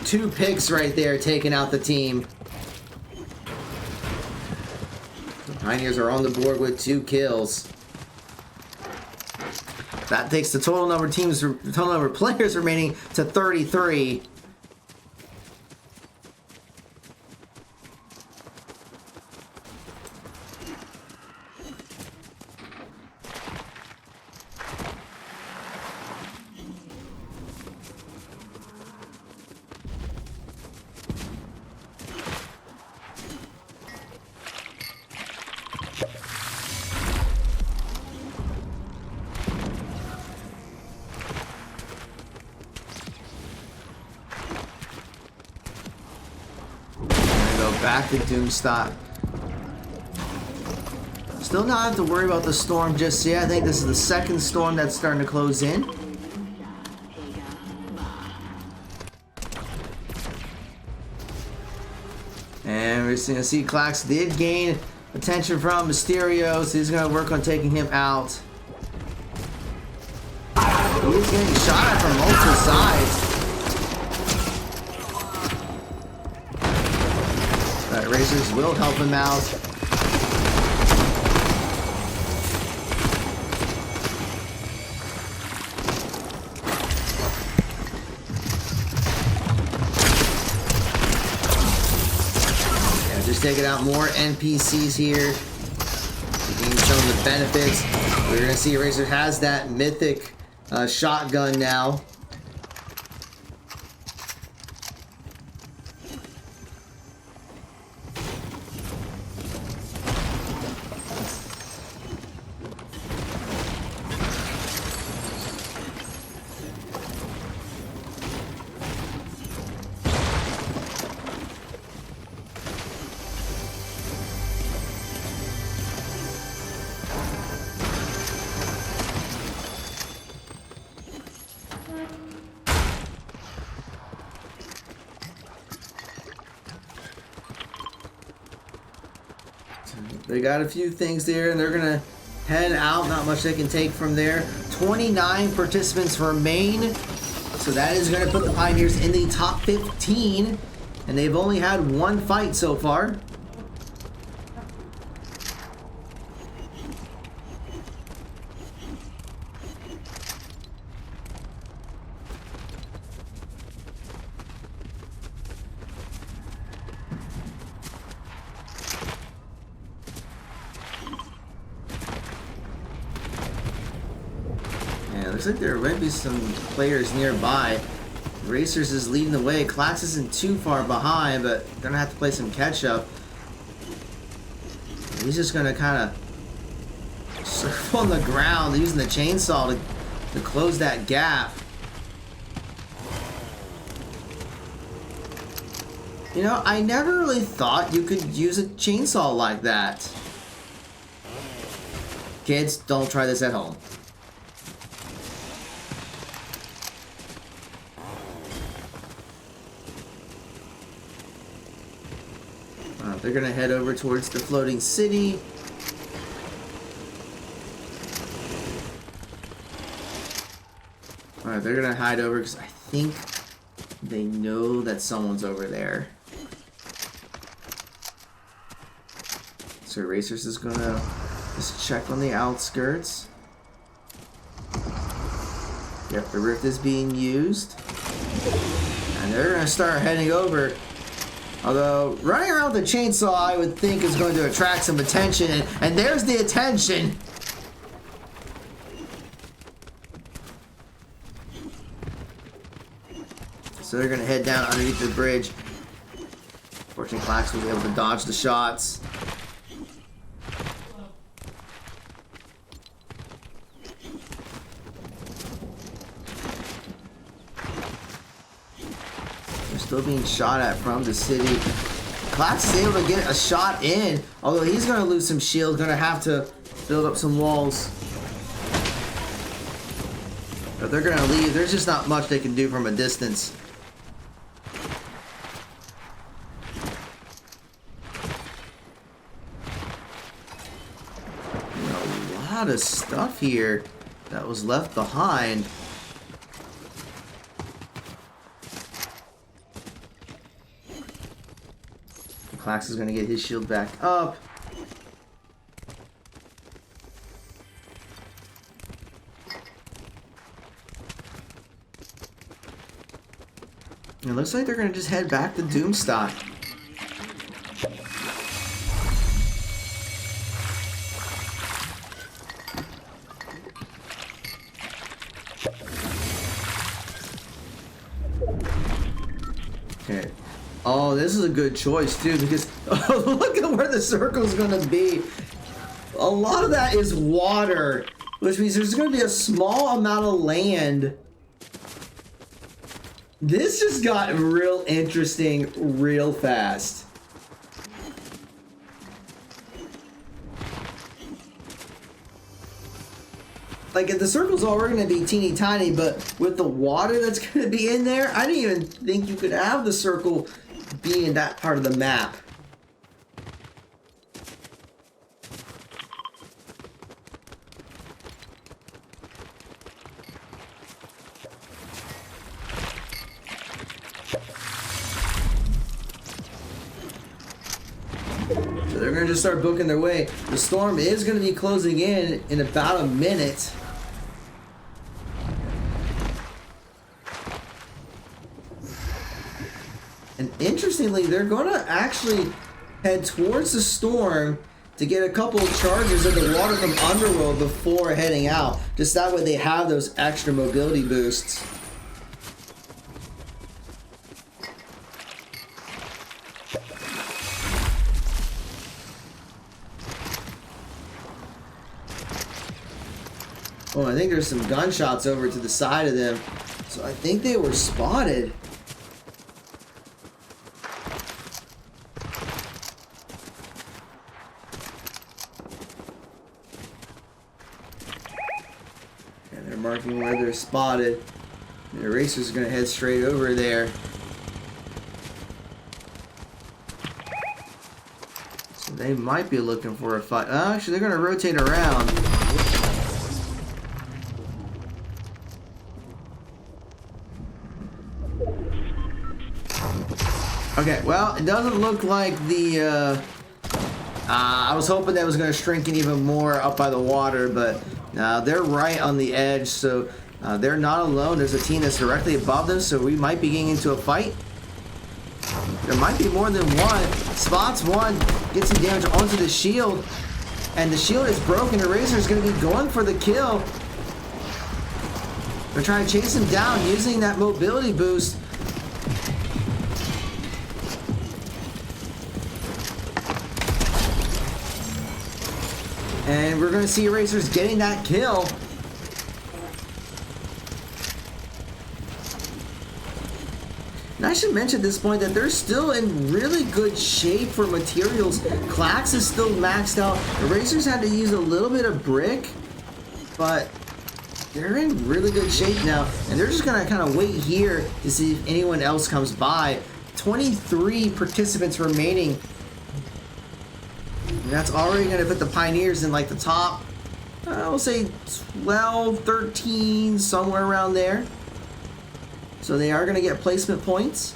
2 picks right there, taking out the team. The Pioneers are on the board with 2 kills. That takes the total number of players remaining to 33. Back to Doomstadt. Still not have to worry about the storm just yet. I think this is the second storm that's starting to close in. And we're going to see Klax did gain attention from Mysterio, so he's going to work on taking him out. He's getting shot at from multiple sides. Razors will help him out. Yeah, just taking out more NPCs here. Getting some of the benefits. We're going to see Razor has that mythic shotgun now. They got a few things there, and they're gonna head out. Not much they can take from there. 29 participants remain, so that is gonna put the Pioneers in the top 15, and they've only had one fight so far. Looks like there might be some players nearby. Racers is leading the way. Clax isn't too far behind, but gonna have to play some catch up. He's just gonna kind of surf on the ground using the chainsaw to close that gap. You know, I never really thought you could use a chainsaw like that. Kids, don't try this at home. They're gonna head over towards the floating city. Alright, they're gonna hide over because I think they know that someone's over there. So Racers is gonna just check on the outskirts. Yep, the rift is being used. And they're gonna start heading over. Although, running around with a chainsaw, I would think, is going to attract some attention. And there's the attention! So they're going to head down underneath the bridge. Fortunately, Clax will be able to dodge the shots. Still being shot at from the city. Clax is able to get a shot in, although he's going to lose some shield, going to have to build up some walls. But they're going to leave. There's just not much they can do from a distance. A lot of stuff here that was left behind. Clax is going to get his shield back up. It looks like they're going to just head back to Doomstock. Okay. Oh, this is a good choice too, because look at where the circle's gonna be. A lot of that is water, which means there's gonna be a small amount of land. This just got real interesting real fast. Like, the circles are going to be teeny tiny, but with the water that's going to be in there, I didn't even think you could have the circle be in that part of the map. So they're going to just start booking their way. The storm is going to be closing in about a minute. And interestingly, they're going to actually head towards the storm to get a couple of charges of the water from Underworld before heading out. Just that way they have those extra mobility boosts. Oh, I think there's some gunshots over to the side of them. So I think they were spotted. And they're marking where they're spotted. The Eraser's are going to head straight over there. So They might be looking for a fight. Actually, they're going to rotate around. Okay, well, it doesn't look like the... I was hoping that was going to shrink it even more up by the water, but they're right on the edge, so they're not alone. There's a team that's directly above them, so we might be getting into a fight. There might be more than one. Spots one, gets some damage onto the shield, and the shield is broken. Eraser is going to be going for the kill. They're trying to chase him down using that mobility boost. And we're going to see Erasers getting that kill. And I should mention at this point that they're still in really good shape for materials. Clax is still maxed out. Erasers had to use a little bit of brick, but they're in really good shape now. And they're just going to kind of wait here to see if anyone else comes by. 23 participants remaining. And that's already going to put the Pioneers in like the top, I will say 12, 13, somewhere around there. So they are going to get placement points.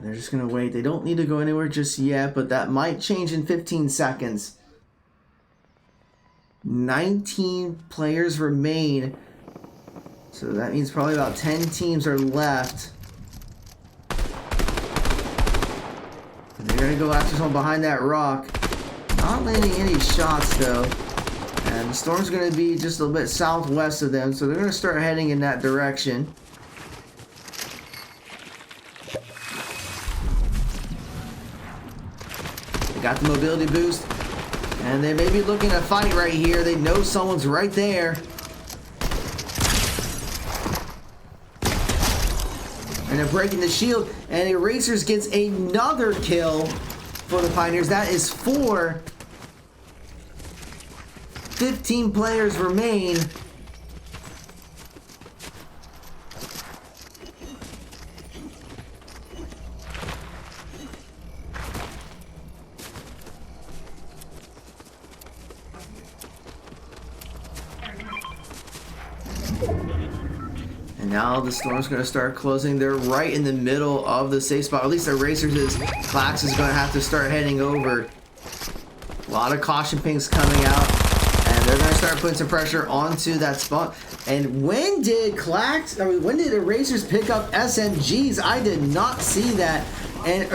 They're just going to wait. They don't need to go anywhere just yet, but that might change in 15 seconds. 19 players remain. So that means probably about 10 teams are left. And they're going to go after someone behind that rock. Not landing any shots, though. And the storm's going to be just a little bit southwest of them, so they're going to start heading in that direction. Got the mobility boost, and they may be looking to fight right here. They know someone's right there. And they're breaking the shield, and Erasers gets another kill for the Pioneers. That is 4. 15 players remain. And now the storm's going to start closing. They're right in the middle of the safe spot. At least the Racers is. Clax is going to have to start heading over. A lot of caution pings coming out. And they're going to start putting some pressure onto that spot. And when did when did Erasers pick up SMGs? I did not see that. And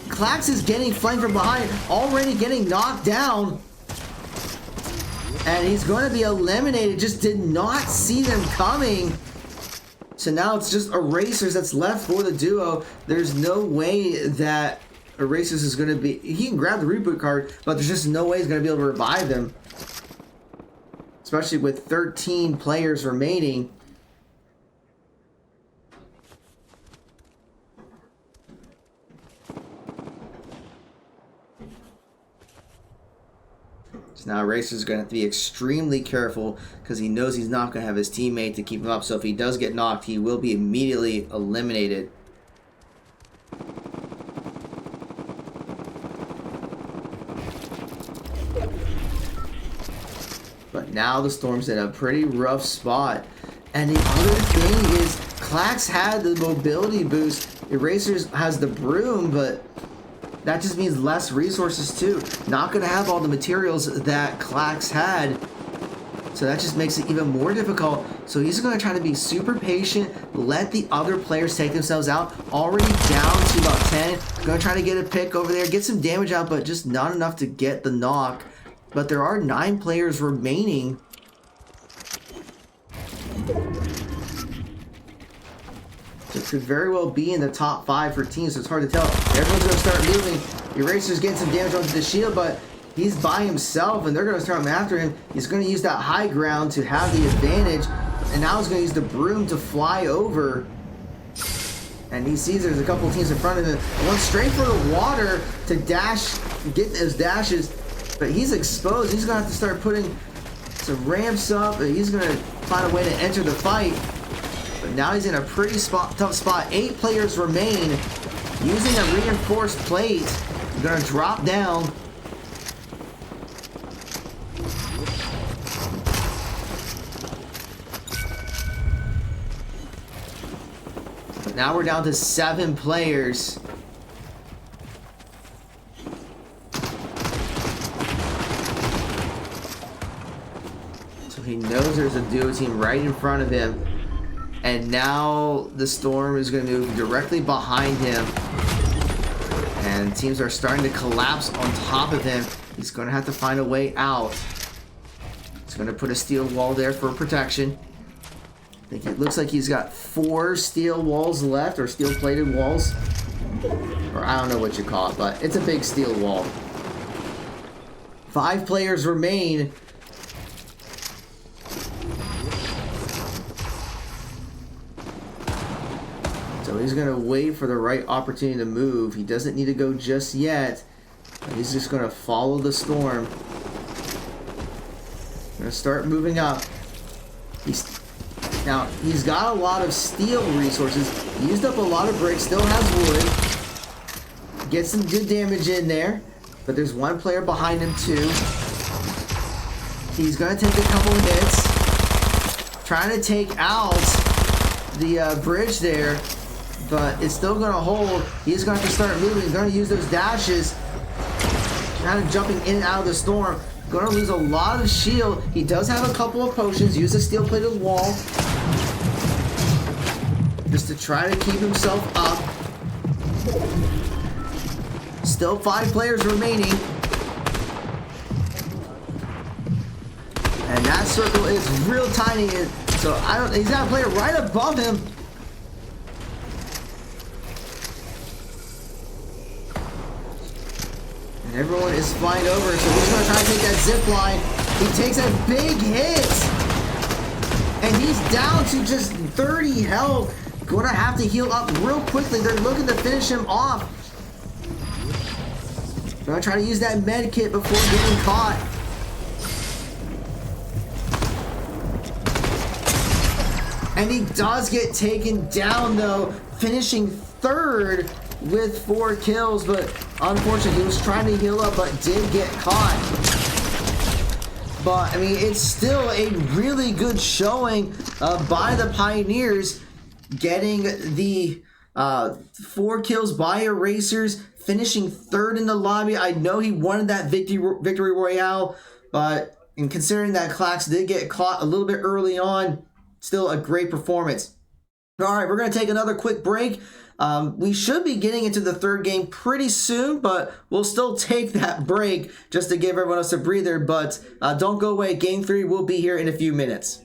Clax is getting flanked from behind. Already getting knocked down. And he's going to be eliminated. Just did not see them coming. So now it's just Erasers that's left for the duo. There's no way that Erasers is going to be... He can grab the reboot card, but there's just no way he's going to be able to revive them. Especially with 13 players remaining. So now Erasers is going to have to be extremely careful because he knows he's not going to have his teammate to keep him up. So if he does get knocked, he will be immediately eliminated. But now the Storm's in a pretty rough spot. And the other thing is, Clax had the mobility boost. Erasers has the broom, but that just means less resources too. Not going to have all the materials that Clax had. So that just makes it even more difficult. So he's going to try to be super patient. Let the other players take themselves out. Already down to about 10. Going to try to get a pick over there. Get some damage out, but just not enough to get the knock. But there are 9 players remaining. So it could very well be in the top 5 for teams, so it's hard to tell. Everyone's going to start moving. Eraser's getting some damage onto the shield, but he's by himself, and they're going to start after him. He's going to use that high ground to have the advantage. and now he's going to use the broom to fly over. And he sees there's a couple of teams in front of him. Went straight for the water to dash, get those dashes. But he's exposed. He's going to have to start putting some ramps up. He's going to find a way to enter the fight. But now he's in a pretty tough spot. 8 players remain. Using a reinforced plate. He's going to drop down. But now we're down to 7 players. So he knows there's a duo team right in front of him. And now the storm is going to move directly behind him. And teams are starting to collapse on top of him. He's going to have to find a way out. He's going to put a steel wall there for protection. I think it looks like he's got 4 steel walls left, or steel plated walls. Or I don't know what you call it, but it's a big steel wall. 5 players remain. So he's going to wait for the right opportunity to move. He doesn't need to go just yet. He's just going to follow the storm. Going to start moving up. Now, he's got a lot of steel resources. He used up a lot of bricks. Still has wood. Gets some good damage in there. But there's 1 player behind him, too. He's going to take a couple of hits. Trying to take out the bridge there. But it's still going to hold. He's going to have to start moving. He's going to use those dashes. Kind of jumping in and out of the storm. Going to lose a lot of shield. He does have a couple of potions. Use a steel-plated wall. Just to try to keep himself up. Still 5 players remaining. And that circle is real tiny. So he's got a player right above him. And everyone is flying over, so he's going to try to take that zip line. He takes a big hit. And he's down to just 30 health. Going to have to heal up real quickly. They're looking to finish him off. Going to try to use that med kit before getting caught. And he does get taken down, though, finishing 3rd with 4 kills, but unfortunately he was trying to heal up but did get caught. But I mean, it's still a really good showing by the Pioneers, getting the 4 kills by Erasers, finishing 3rd in the lobby. I know he wanted that victory royale, but in considering that Clax did get caught a little bit early on, still a great performance. All right, we're going to take another quick break. We should be getting into the 3rd game pretty soon, but we'll still take that break just to give everyone else a breather. But don't go away. Game 3 will be here in a few minutes.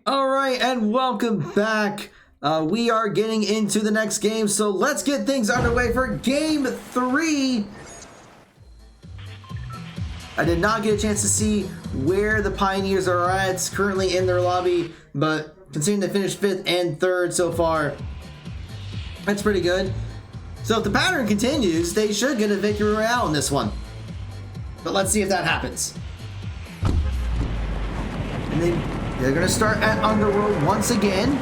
All right, and welcome back. We are getting into the next game, so let's get things underway for game 3. I did not get a chance to see where the Pioneers are at currently in their lobby, but considering they finished 5th and 3rd so far, that's pretty good. So if the pattern continues, they should get a victory royale in this one. But let's see if that happens. And they're going to start at Underworld once again.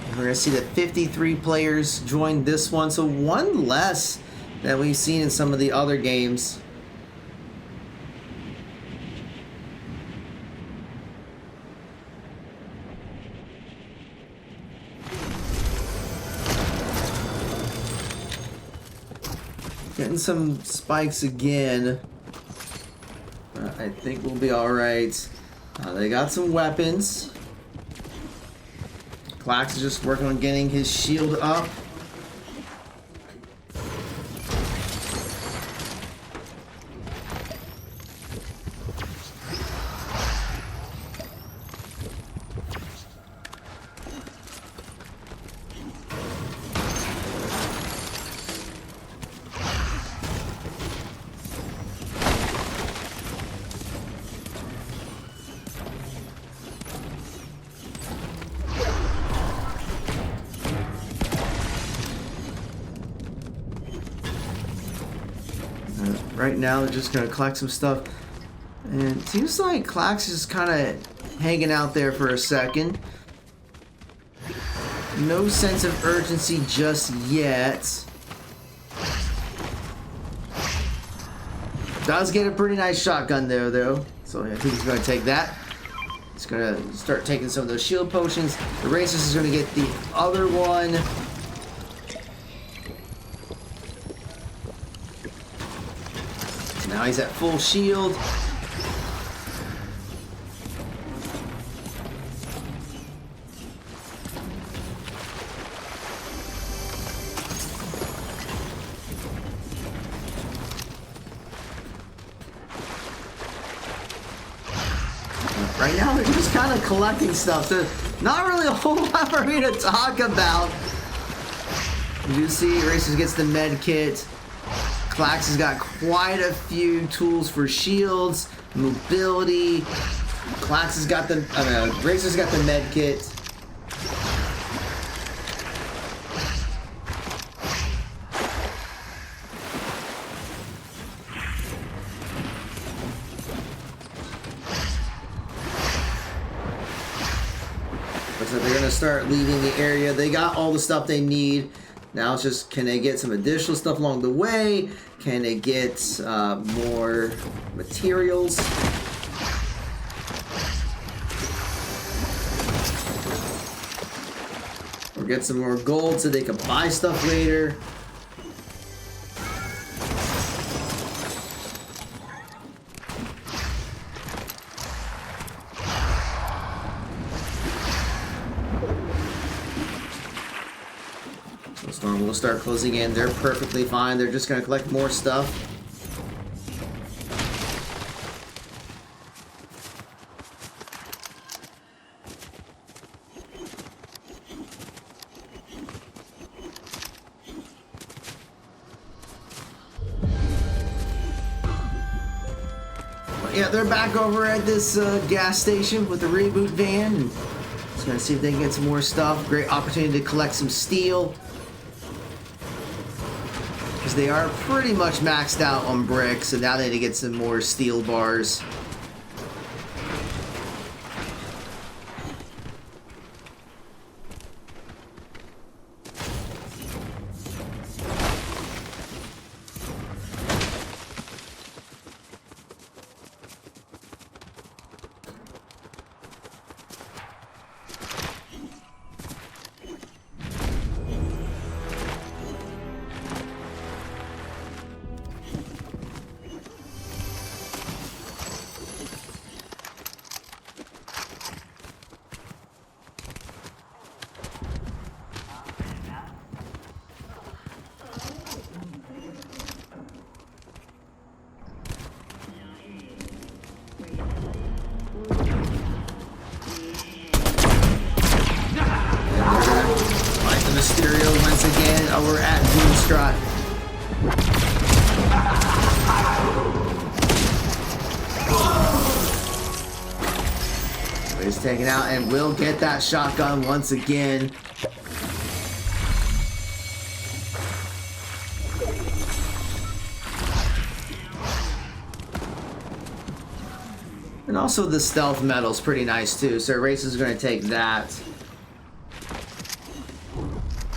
We're going to see that 53 players joined this one, so one less than we've seen in some of the other games. Getting some spikes again. I think we'll be alright. They got some weapons. Clax is just working on getting his shield up. Right now, they're just gonna collect some stuff, and it seems like Clax is kind of hanging out there for a second. No sense of urgency just yet. Does get a pretty nice shotgun there, though, so I think he's gonna take that. He's gonna start taking some of those shield potions. The Racist is gonna get the other one. Now he's at full shield. Right now they're just kind of collecting stuff, so not really a whole lot for me to talk about. You do see Racers gets the med kit. Clax has got quite a few tools for shields, mobility. Clax has got the, Razor's got the med kit. So they're gonna start leaving the area. They got all the stuff they need. Now it's just, can they get some additional stuff along the way? Can they get more materials? Or get some more gold so they can buy stuff later? Storm will start closing in. They're perfectly fine. They're just going to collect more stuff. But yeah, they're back over at this gas station with the reboot van. And just going to see if they can get some more stuff. Great opportunity to collect some steel. They are pretty much maxed out on bricks, so now they need to get some more steel bars. now we're at Doomstrot. He's taken out and will get that shotgun once again. And also the stealth medal's pretty nice too, so Eraser's going to take that.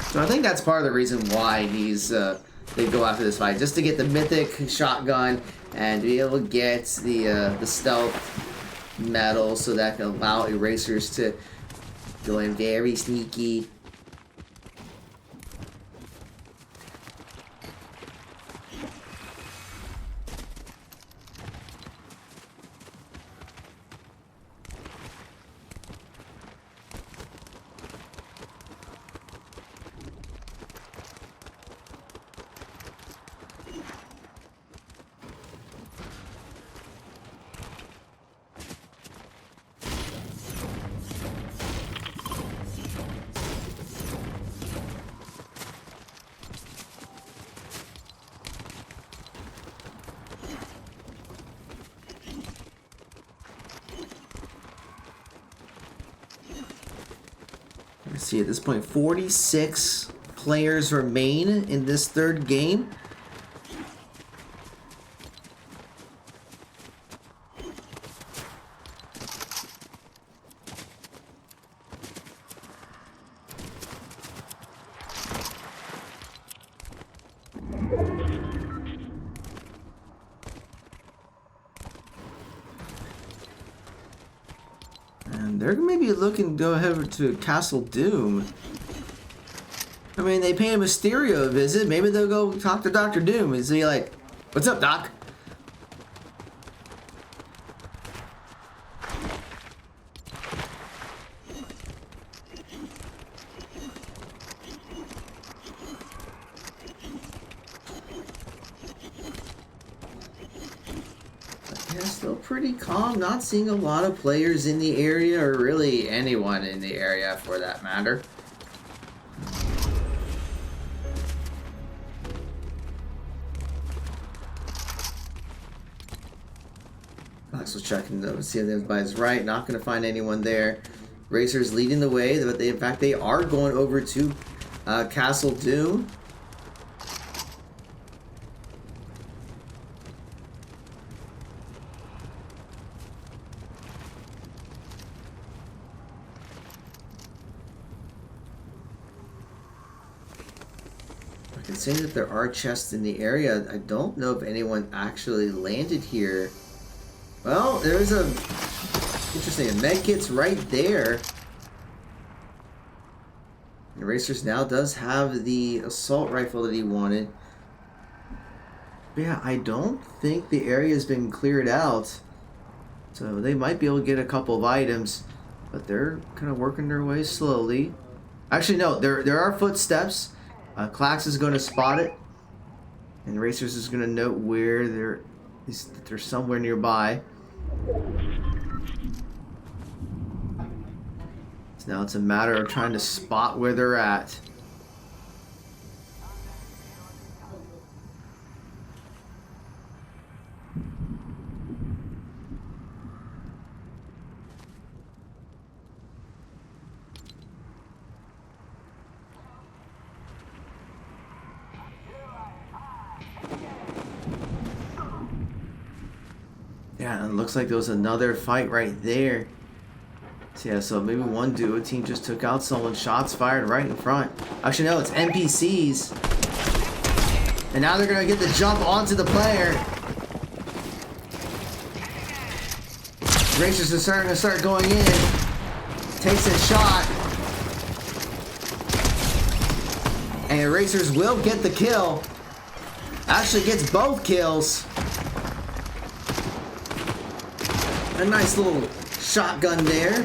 So I think that's part of the reason why they go after this fight, just to get the mythic shotgun and be able to get the stealth medal, so that can allow Erasers to go in very sneaky. Let's see, at this point, 46 players remain in this third game. And they're maybe looking to go ahead to Castle Doom. I mean, they pay Mysterio a visit. Maybe they'll go talk to Dr. Doom and see, like, what's up, Doc? Yeah, still pretty calm. Not seeing a lot of players in the area, or really anyone in the area for that matter. Max was checking to see if everybody's right. Not going to find anyone there. Racers leading the way, but in fact they are going over to Castle Doom. I can say that there are chests in the area. I don't know if anyone actually landed here. Well, there's a interesting medkit's right there. Erasers now does have the assault rifle that he wanted. But yeah, I don't think the area has been cleared out. So they might be able to get a couple of items, but they're kind of working their way slowly. Actually, no, there are footsteps. Clax is going to spot it, and Racers is going to note where they're somewhere nearby. So now it's a matter of trying to spot where they're at. Yeah, and it looks like there was another fight right there. So yeah, so maybe one duo team just took out someone. Shots fired right in front. Actually, no, it's NPCs. And now they're going to get the jump onto the player. Racers are starting to start going in. Takes a shot. And Erasers will get the kill. Actually gets both kills. A nice little shotgun there.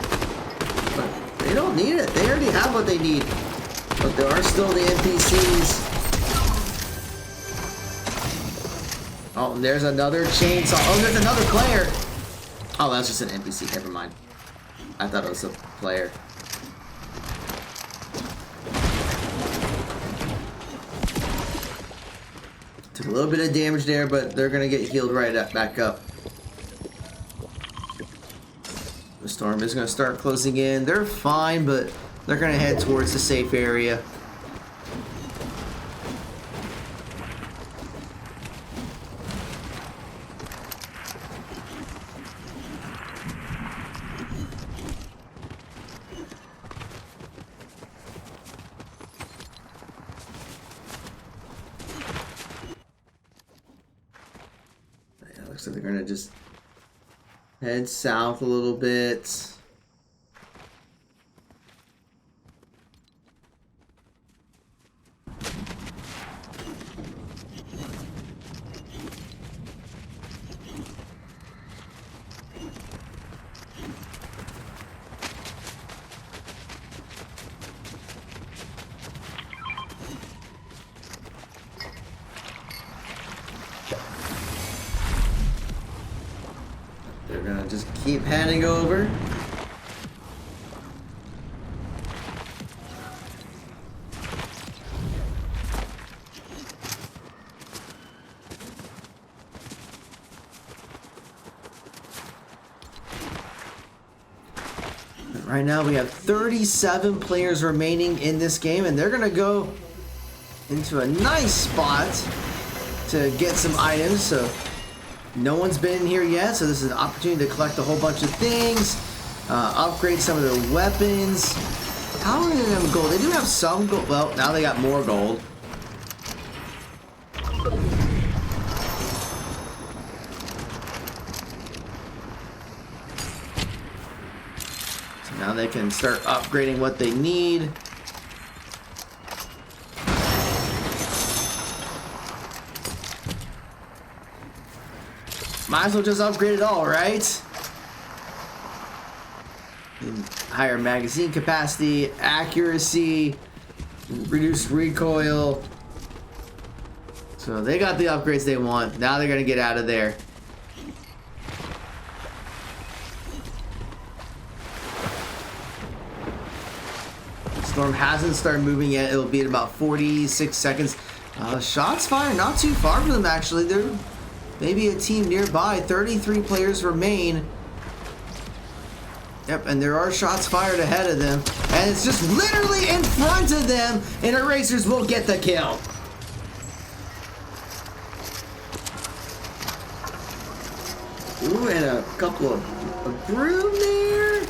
But they don't need it. They already have what they need. But there are still the NPCs. Oh, and there's another chainsaw. Oh, there's another player. Oh, that's just an NPC. Never mind. I thought it was a player. Took a little bit of damage there, but they're gonna get healed back up. The storm is gonna start closing in. They're fine, but they're gonna head towards the safe area. Looks like they're gonna just head south a little bit. They're gonna just keep heading over. Right now we have 37 players remaining in this game, and they're gonna go into a nice spot to get some items. So no one's been in here yet, so this is an opportunity to collect a whole bunch of things, upgrade some of their weapons. How many of them gold? They do have some gold. Well, now they got more gold. So now they can start upgrading what they need. Might as well just upgrade it all, right? Higher magazine capacity, accuracy, reduced recoil. So they got the upgrades they want. Now they're gonna get out of there. Storm hasn't started moving yet. It'll be at about 46 seconds. Shots fired not too far from them, actually. They're maybe a team nearby. 33 players remain. Yep, and there are shots fired ahead of them. And it's just literally in front of them. And Erasers will get the kill. Ooh, and a couple of a broom there.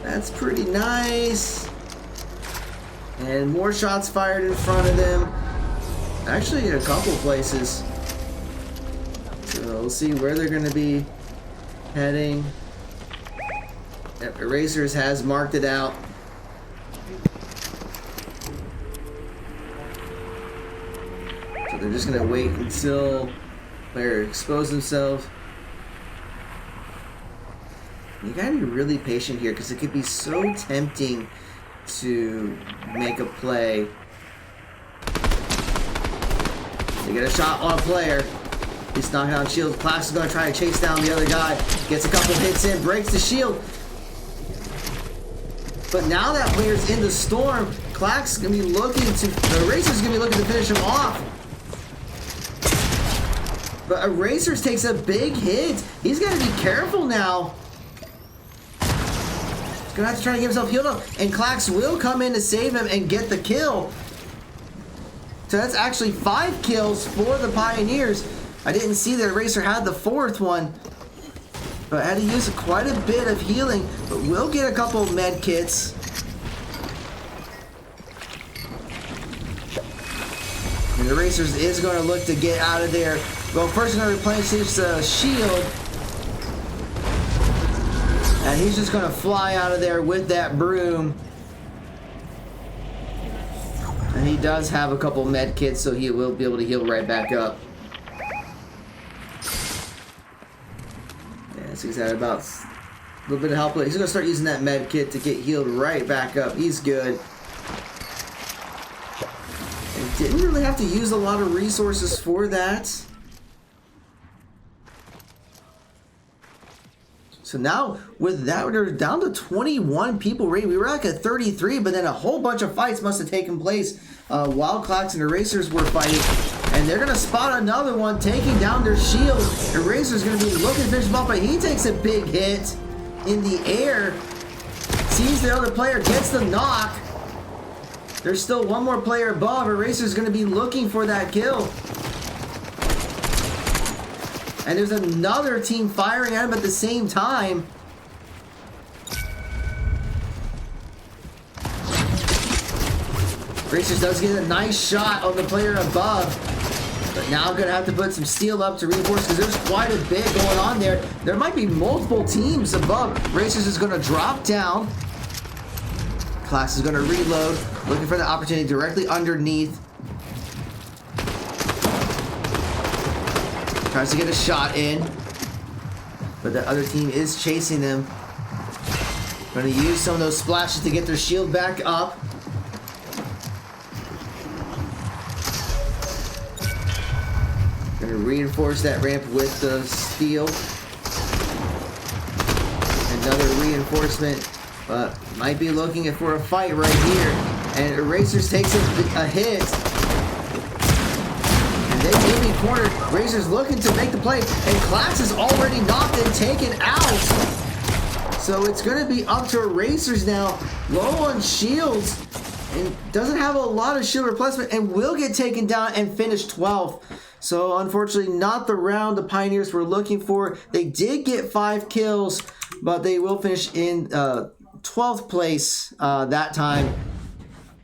That's pretty nice. And more shots fired in front of them. Actually, in a couple places. So we'll see where they're going to be heading. Yep, Erasers has marked it out. So they're just going to wait until player exposes himself. You got to be really patient here because it could be so tempting to make a play. They get a shot on a player. He's knocking out shield. Clash is going to try to chase down the other guy. Gets a couple hits in, breaks the shield. But now that player's in the storm, Clack's going to be looking to, the Eraser's going to be looking to finish him off. But Erasers takes a big hit. He's got to be careful now. He's going to have to try to get himself healed up. And Clax will come in to save him and get the kill. So that's actually 5 kills for the Pioneers. I didn't see that Eraser had the 4th one. But I had to use quite a bit of healing. But we'll get a couple of med kits. And Erasers is going to look to get out of there. Well, first going to replenish his shield. And he's just going to fly out of there with that broom. And he does have a couple med kits, so he will be able to heal right back up. Yeah, so he's had about a little bit of help. He's going to start using that med kit to get healed right back up. He's good. And didn't really have to use a lot of resources for that. So now, with that, we're down to 21 people rated. We were like at 33, but then a whole bunch of fights must have taken place while Clax and Erasers were fighting. And And they're gonna spot another one, taking down their shield. Eraser's gonna be looking to finish him off, but he takes a big hit in the air. Sees the other player, gets the knock. There's still one more player above. Eraser's gonna be looking for that kill. And there's another team firing at him at the same time. Racers does get a nice shot on the player above. But now I'm going to have to put some steel up to reinforce because there's quite a bit going on there. There might be multiple teams above. Racers is going to drop down. Class is going to reload. Looking for the opportunity directly underneath. Tries to get a shot in. But the other team is chasing them. Going to use some of those splashes to get their shield back up. Going to reinforce that ramp with the steel. Another reinforcement, but might be looking for a fight right here. And Erasers takes a hit. And they may be cornered. Erasers looking to make the play, and Class is already knocked and taken out. So it's going to be up to Erasers now. Low on shields, and doesn't have a lot of shield replacement, and will get taken down and finish 12th. So unfortunately, not the round the Pioneers were looking for. They did get 5 kills, but they will finish in 12th place that time,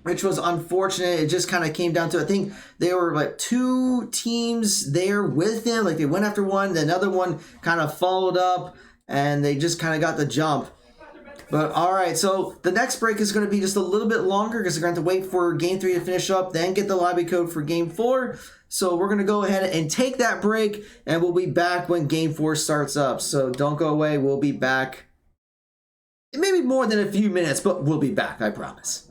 which was unfortunate. It just kind of came down to, I think there were like 2 teams there with them. Like they went after one, the other one kind of followed up, and they just kind of got the jump. But all right, so the next break is going to be just a little bit longer because they're going to have to wait for Game 3 to finish up, then get the lobby code for Game 4. So we're going to go ahead and take that break, and we'll be back when Game 4 starts up. So don't go away. We'll be back. Maybe more than a few minutes, but we'll be back, I promise.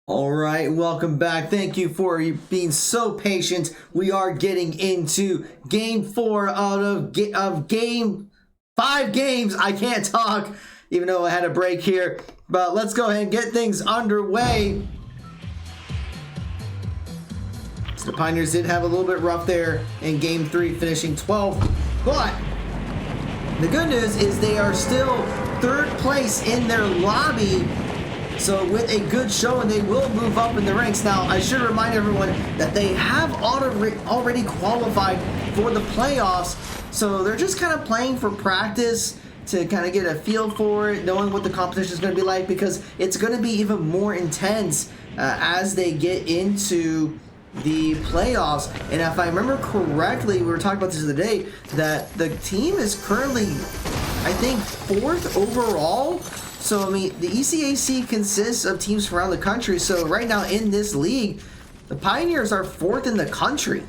All right, welcome back. Thank you for being so patient. We are getting into game 4 out of game 5 games. I can't talk, even though I had a break here. But let's go ahead and get things underway. So the Pioneers did have a little bit rough there in game 3, finishing 12th. But the good news is they are still 3rd place in their lobby. So with a good showing, they will move up in the ranks. Now, I should remind everyone that they have already qualified for the playoffs. So they're just kind of playing for practice to kind of get a feel for it, knowing what the competition is going to be like, because it's going to be even more intense as they get into the playoffs. And if I remember correctly, we were talking about this the other day, that the team is currently, I think, 4th overall. So, I mean, the ECAC consists of teams from around the country. So, right now in this league, the Pioneers are 4th in the country.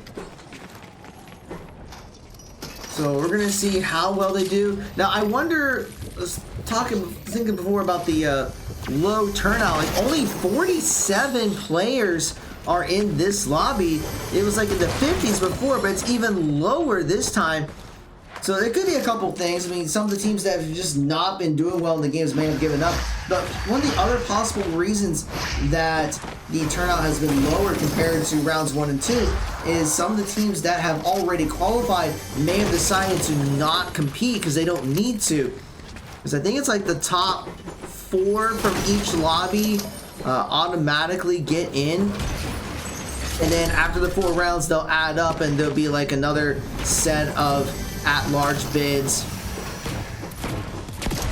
So, we're going to see how well they do. Now, I wonder, thinking before about the low turnout, like only 47 players are in this lobby. It was like in the 50s before, but it's even lower this time. So there could be a couple things. I mean, some of the teams that have just not been doing well in the games may have given up. But one of the other possible reasons that the turnout has been lower compared to rounds 1 and 2 is some of the teams that have already qualified may have decided to not compete because they don't need to. Because I think it's like the top 4 from each lobby automatically get in. And then after the 4 rounds, they'll add up and there'll be like another set of at-large bids.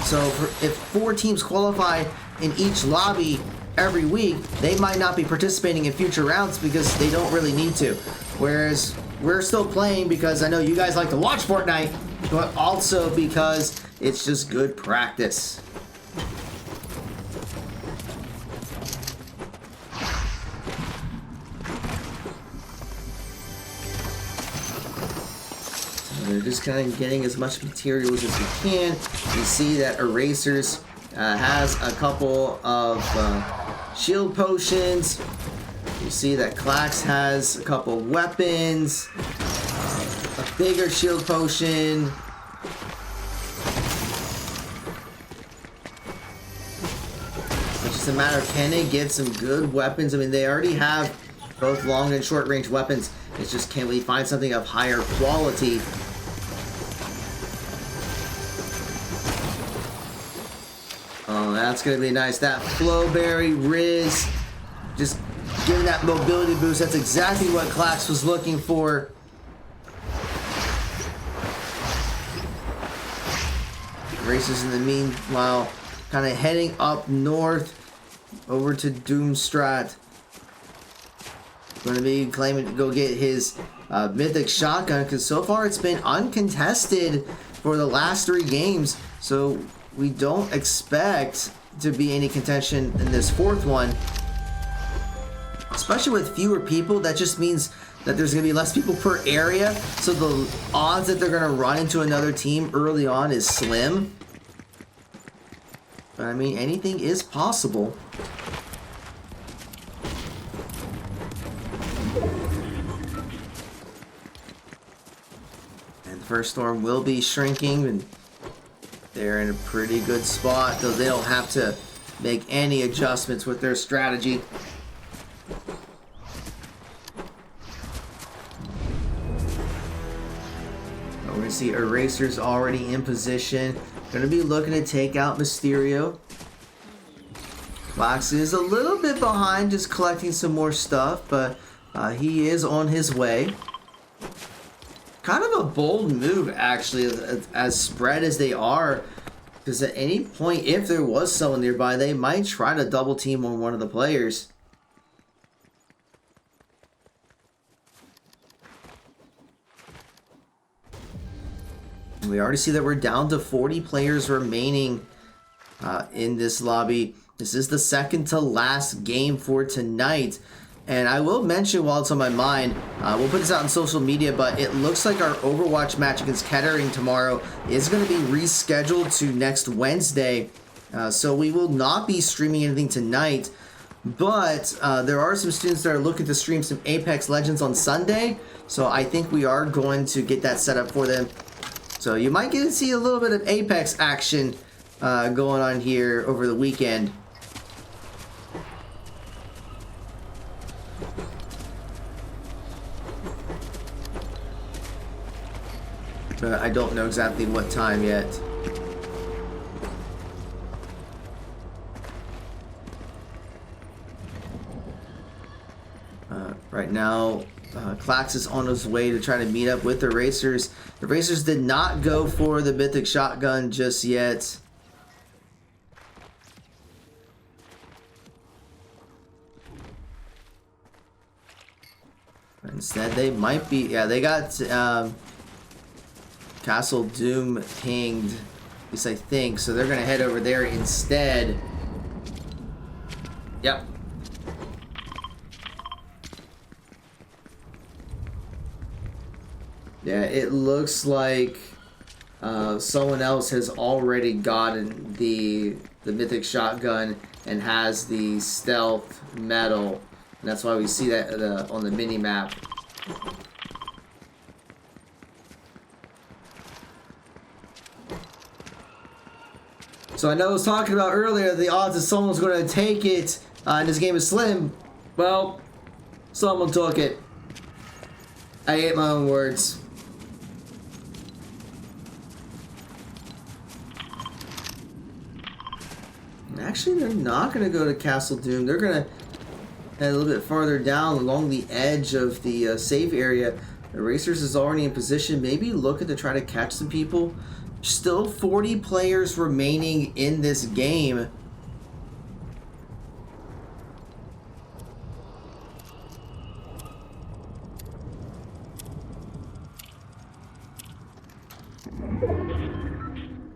So if 4 teams qualify in each lobby every week, they might not be participating in future rounds because they don't really need to. Whereas we're still playing because I know you guys like to watch Fortnite, but also because it's just good practice. They're just kind of getting as much materials as we can. You see that Erasers has a couple of shield potions. You see that Clax has a couple weapons, a bigger shield potion. It's just a matter of, can they get some good weapons? I mean, they already have both long and short range weapons. It's just, can we find something of higher quality? Oh, that's going to be nice. That Flowberry, Riz, just giving that mobility boost. That's exactly what Clax was looking for. Racers in the meanwhile kind of heading up north over to Doomstrat. Going to be claiming to go get his mythic shotgun, because so far it's been uncontested for the last 3 games. So we don't expect to be any contention in this 4th one. Especially with fewer people, that just means that there's going to be less people per area. So the odds that they're going to run into another team early on is slim. But I mean, anything is possible. And the first storm will be shrinking, and they're in a pretty good spot, though they don't have to make any adjustments with their strategy. We're going to see Erasers already in position. Going to be looking to take out Mysterio. Fox is a little bit behind, just collecting some more stuff, but he is on his way. Kind of a bold move, actually, as spread as they are, because at any point, if there was someone nearby, they might try to double team on one of the players. We already see that we're down to 40 players remaining in this lobby. This is the second to last game for tonight. And I will mention, while it's on my mind, we'll put this out on social media, but it looks like our Overwatch match against Kettering tomorrow is going to be rescheduled to next Wednesday. So we will not be streaming anything tonight. But there are some students that are looking to stream some Apex Legends on Sunday, so I think we are going to get that set up for them. So you might get to see a little bit of Apex action going on here over the weekend. But I don't know exactly what time yet. Right now, Clax is on his way to try to meet up with the Racers. The Racers did not go for the Mythic Shotgun just yet. Instead, they might be... Yeah, they got Castle Doom pinged, at least I think. So they're going to head over there instead. Yep. Yeah, it looks like someone else has already gotten the Mythic Shotgun and has the Stealth Medal. And that's why we see that on the mini-map. So I know I was talking about earlier the odds that someone's going to take it in this game is slim. Well, someone took it. I ate my own words. Actually, they're not going to go to Castle Doom. They're going to head a little bit farther down along the edge of the safe area. The Racers is already in position. Maybe looking to try to catch some people. Still 40 players remaining in this game.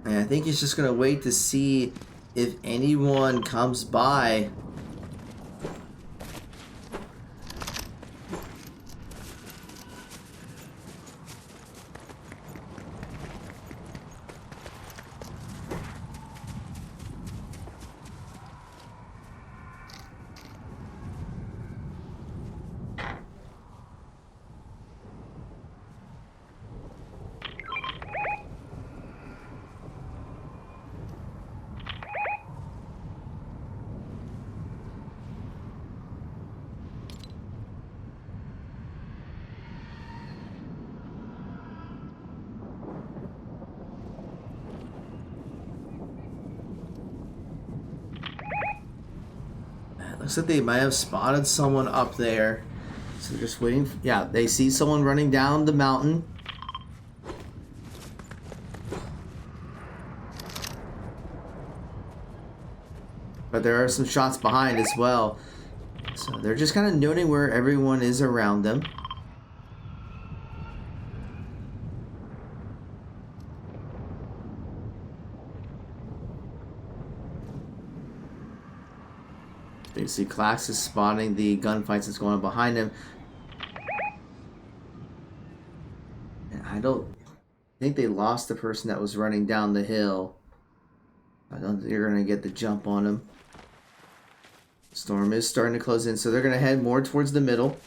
And I think he's just going to wait to see if anyone comes by. Looks like they might have spotted someone up there. So they're just waiting. Yeah, they see someone running down the mountain. But there are some shots behind as well. So they're just kind of noting where everyone is around them. You see Clax is spotting the gunfights that's going on behind him. And I don't think they lost the person that was running down the hill. I don't think you're going to get the jump on him. Storm is starting to close in, so they're going to head more towards the middle.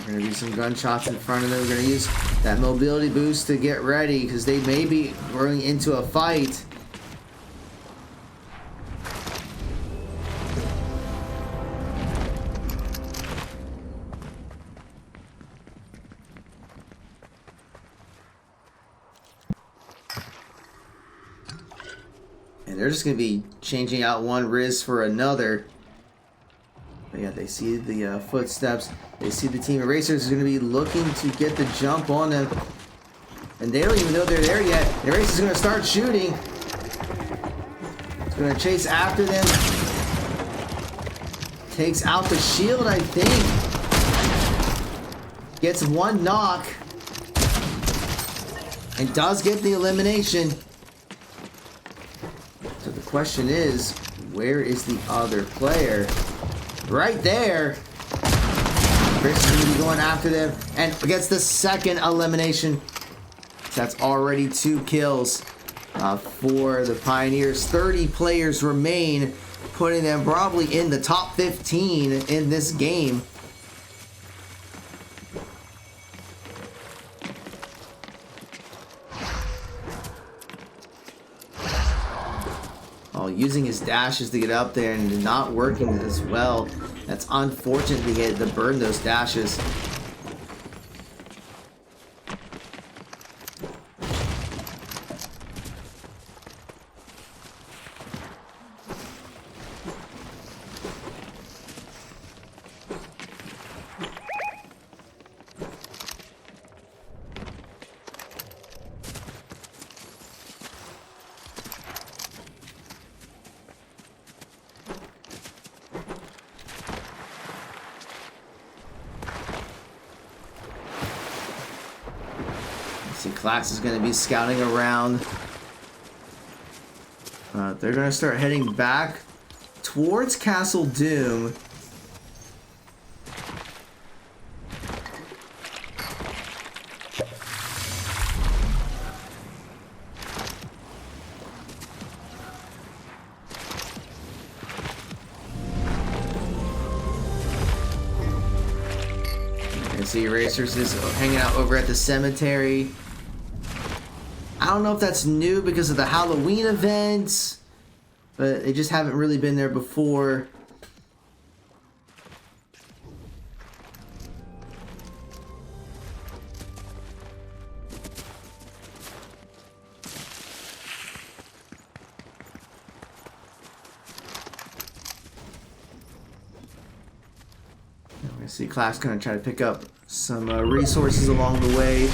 Going to be some gunshots in front of them. We're going to use that mobility boost to get ready because they may be going into a fight. And they're just going to be changing out one Riz for another. But yeah, they see the footsteps. They see the team of Racers is going to be looking to get the jump on them. And they don't even know they're there yet. The Racers is going to start shooting. It's going to chase after them. Takes out the shield, I think. Gets one knock. And does get the elimination. question is, where is the other player? Right there. Chris is going to be going after them and gets the second elimination. That's already 2 kills for the Pioneers. 30 players remain, putting them probably in the top 15 in this game. Oh, using his dashes to get up there and not working as well. That's unfortunate he had to burn those dashes. See, Clax is going to be scouting around. They're going to start heading back towards Castle Doom. And see, Racers is hanging out over at the cemetery. I don't know if that's new because of the Halloween events, but they just haven't really been there before. I see Class gonna try to pick up some resources along the way.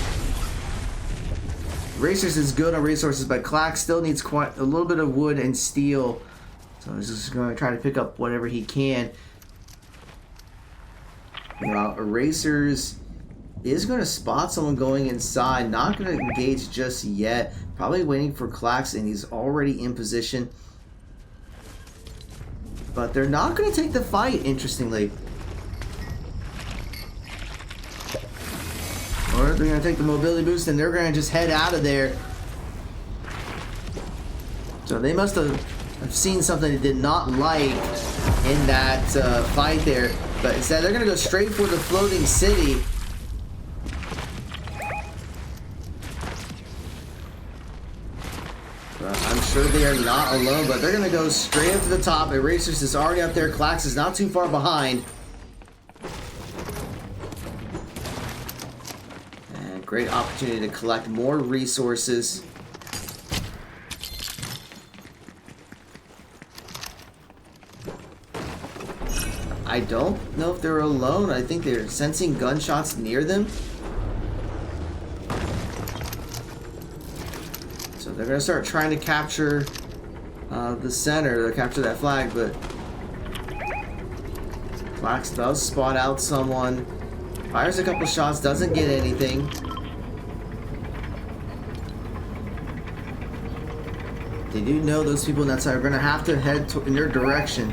Racers is good on resources, but Clack still needs quite a little bit of wood and steel. So he's just going to try to pick up whatever he can. Now, Racers is going to spot someone going inside. Not going to engage just yet. Probably waiting for Clax, and he's already in position. But they're not going to take the fight, interestingly. Or they're going to take the mobility boost and they're going to just head out of there. So they must have seen something they did not like in that fight there. But instead they're going to go straight for the floating city. I'm sure they are not alone, but they're going to go straight up to the top. Erasers is already up there. Clax is not too far behind. Great opportunity to collect more resources. I don't know if they're alone. I think they're sensing gunshots near them. So they're going to start trying to capture the center, to capture that flag, but Flax does spot out someone. Fires a couple shots, doesn't get anything. They do know those people on that side are going to have to head in their direction.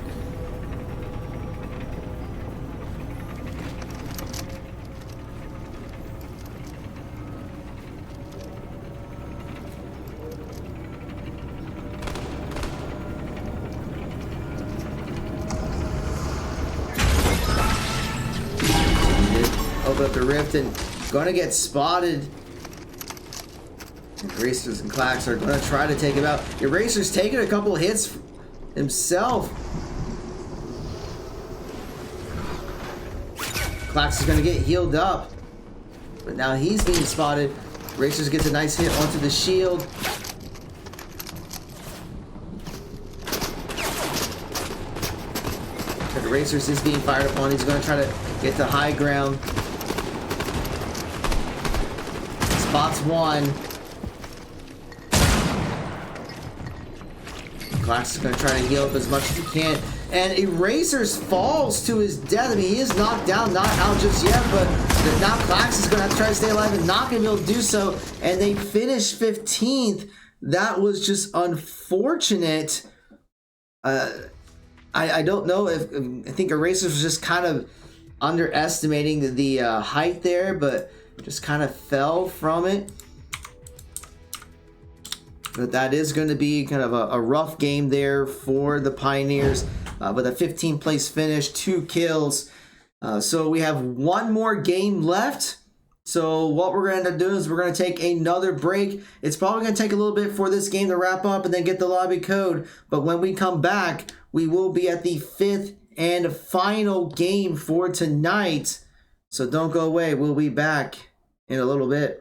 Open up the rift and going to get spotted. Erasers and Clax are going to try to take him out. Eraser's taking a couple hits himself. Clax is going to get healed up. But now he's being spotted. Erasers gets a nice hit onto the shield. But Erasers is being fired upon. He's going to try to get the high ground. Spots one. Clax is going to try to heal up as much as he can. And Erasers falls to his death. I mean, he is knocked down, not out just yet, but now Clax is going to have to try to stay alive and not going to be able to do so. And they finish 15th. That was just unfortunate I don't know if I think Erasers was just kind of underestimating the height there, but just kind of fell from it. But that is going to be kind of a rough game there for the Pioneers with a 15th place finish, 2 kills. So we have one more game left. So what we're going to end up doing is we're going to take another break. It's probably going to take a little bit for this game to wrap up and then get the lobby code. But when we come back, we will be at the 5th and final game for tonight. So don't go away. We'll be back in a little bit.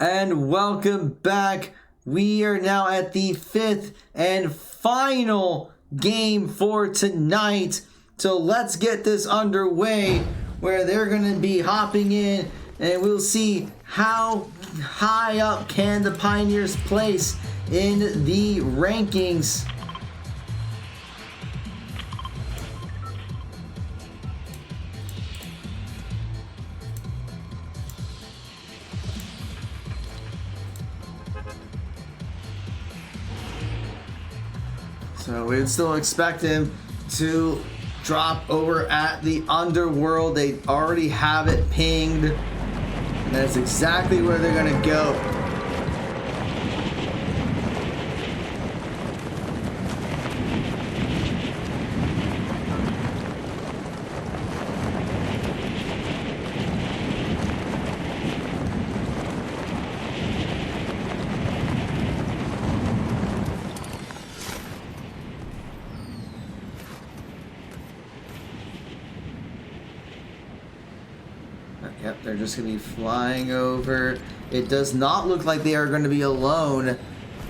And welcome back. We are now at the 5th and final game for tonight. So let's get this underway, where they're going to be hopping in, and we'll see how high up can the Pioneers place in the rankings. So we'd still expect him to drop over at the Underworld. They already have it pinged. And that's exactly where they're going to go. Yep, they're just going to be flying over. It does not look like they are going to be alone.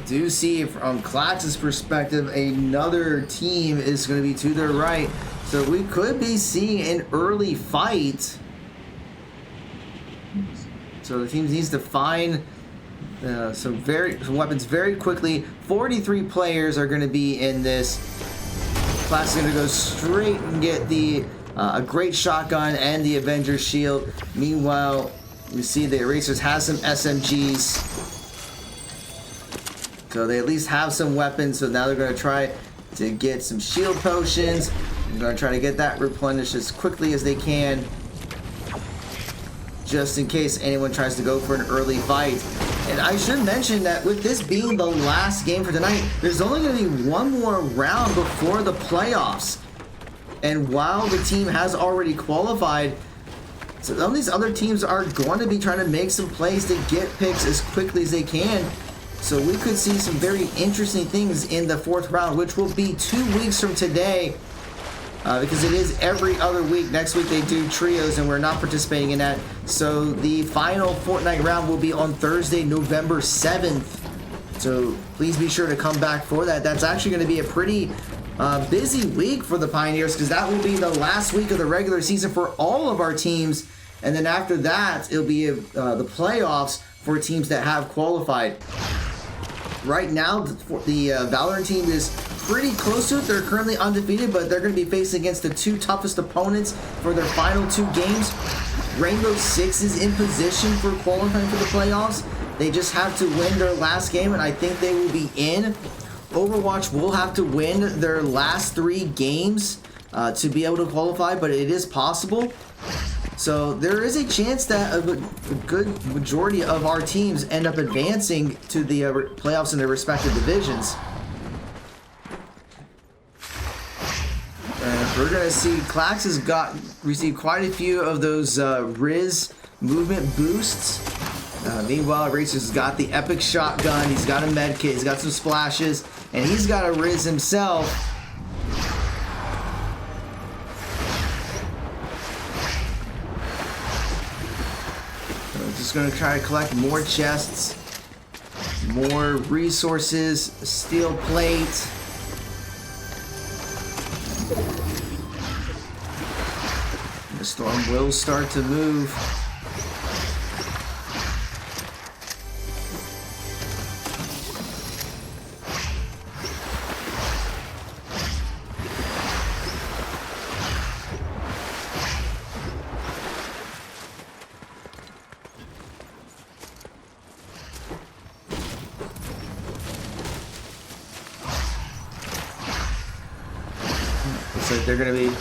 Do see from Klax's perspective, another team is going to be to their right. So we could be seeing an early fight. So the team needs to find some weapons very quickly. 43 players are going to be in this. Klax is going to go straight and get the a great shotgun and the Avenger shield. Meanwhile, we see the Erasers has some SMGs. So they at least have some weapons. So now they're going to try to get some shield potions. They're going to try to get that replenished as quickly as they can, just in case anyone tries to go for an early fight. And I should mention that with this being the last game for tonight, there's only going to be one more round before the playoffs. And while the team has already qualified, some of these other teams are going to be trying to make some plays to get picks as quickly as they can. So we could see some very interesting things in the 4th round, which will be 2 weeks from today. Because it is every other week. Next week they do trios and we're not participating in that. So the final Fortnite round will be on Thursday, November 7th. So please be sure to come back for that. That's actually going to be a pretty busy week for the Pioneers, because that will be the last week of the regular season for all of our teams. And then after that, it'll be the playoffs for teams that have qualified. Right now, the Valorant team is pretty close to it. They're currently undefeated, but they're going to be facing against the 2 toughest opponents for their final 2 games. Rainbow Six is in position for qualifying for the playoffs. They just have to win their last game, and I think they will be in. Overwatch will have to win their last 3 games to be able to qualify, but it is possible. So there is a chance that a good majority of our teams end up advancing to the playoffs in their respective divisions. We're going to see Klax has received quite a few of those Riz movement boosts. Meanwhile, Racers has got the epic shotgun, he's got a med kit, he's got some splashes, and he's got a Riz himself. So just going to try to collect more chests, more resources, steel plate. The storm will start to move. Looks like they're going to be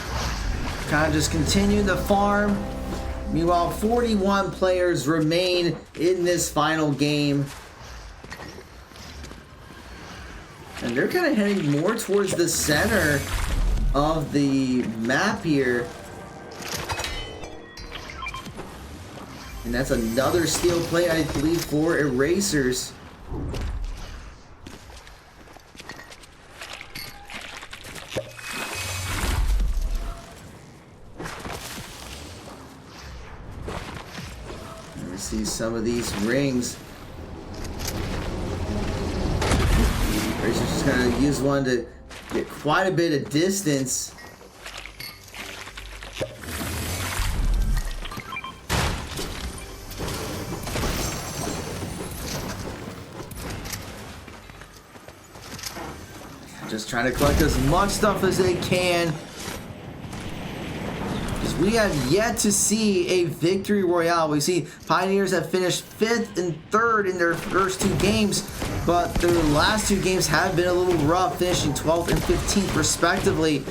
kind of just continue the farm. Meanwhile, 41 players remain in this final game. And they're kind of heading more towards the center of the map here. And that's another steel plate, I believe, for Erasers. See some of these rings Just gonna use one to get quite a bit of distance. Just trying to collect as much stuff as they can. Because we have yet to see a victory royale. We see Pioneers have finished 5th and 3rd in their first 2 games, but their last 2 games have been a little rough, finishing 12th and 15th respectively.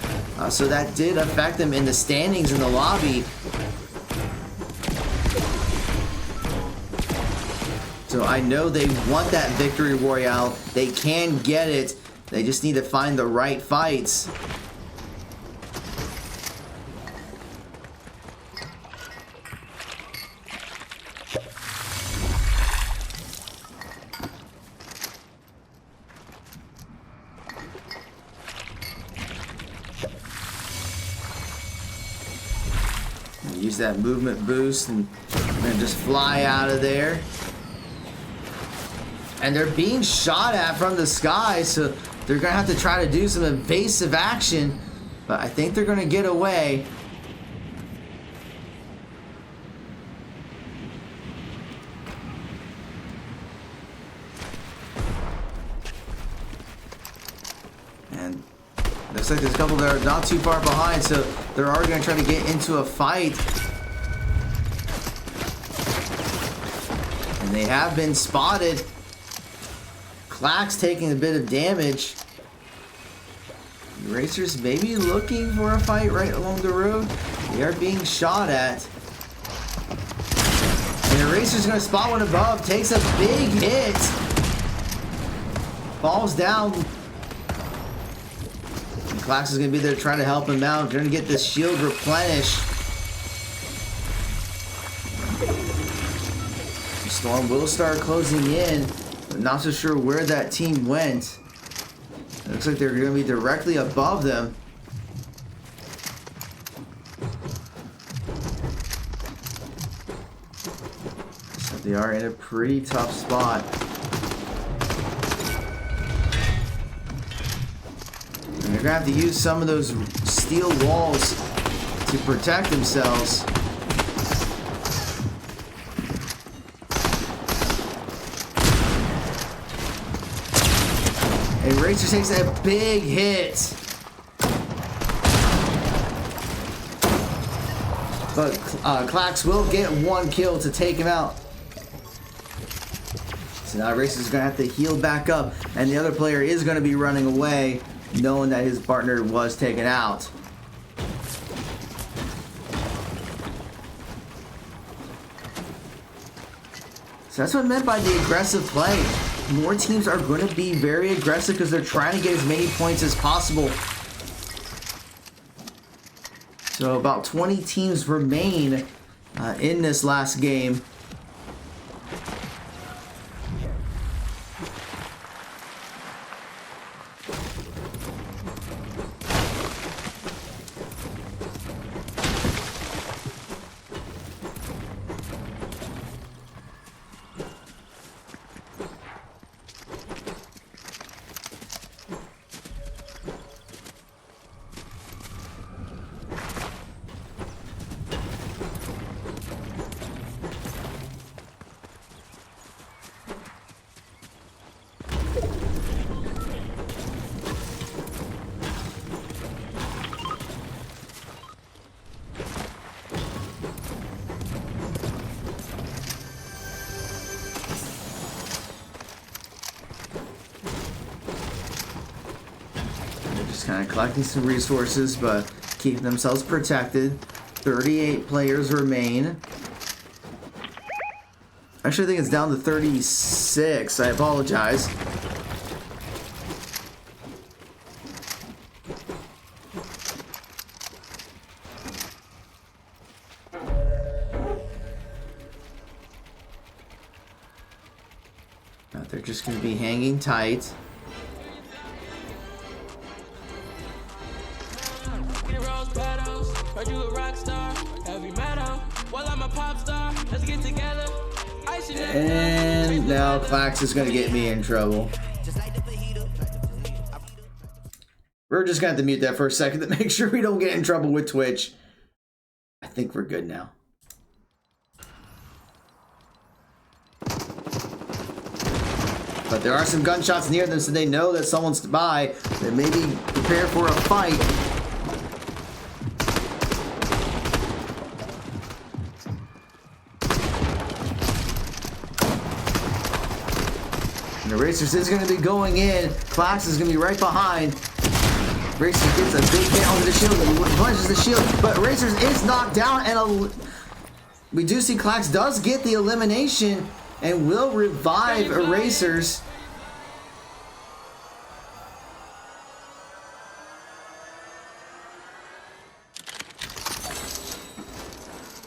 So that did affect them in the standings in the lobby. So I know they want that victory royale. They can get it. They just need to find the right fights. Use that movement boost and just fly out of there. And they're being shot at from the sky, so they're gonna have to try to do some evasive action, but I think they're gonna get away. And looks like there's a couple that are not too far behind, so they're already gonna try to get into a fight. And they have been spotted. Clack's taking a bit of damage. Racers maybe looking for a fight right along the road. They are being shot at. And the Racer's gonna spot one above, takes a big hit. Falls down. And Clax is gonna be there trying to help him out. Gonna get this shield replenished. The storm will start closing in. Not so sure where that team went. It looks like they're going to be directly above them. So they are in a pretty tough spot. And they're going to have to use some of those steel walls to protect themselves. And Racer takes a big hit. But Clax will get 1 kill to take him out. So now Racer's going to have to heal back up. And the other player is going to be running away, knowing that his partner was taken out. So that's what I meant by the aggressive play. More teams are going to be very aggressive because they're trying to get as many points as possible. So about 20 teams remain in this last game. Kind of collecting some resources, but keeping themselves protected. 38 players remain. Actually, I think it's down to 36. I apologize. Now they're just going to be hanging tight. And now Clax is going to get me in trouble. We're just going to have to mute that for a second to make sure we don't get in trouble with Twitch. I think we're good now. But there are some gunshots near them, so they know that someone's by. They may be prepared for a fight. And the Racers is going to be going in. Clax is going to be right behind. Racers gets a big hit onto the shield. He punches the shield, but Racers is knocked down, and we do see Clax does get the elimination and will revive Erasers.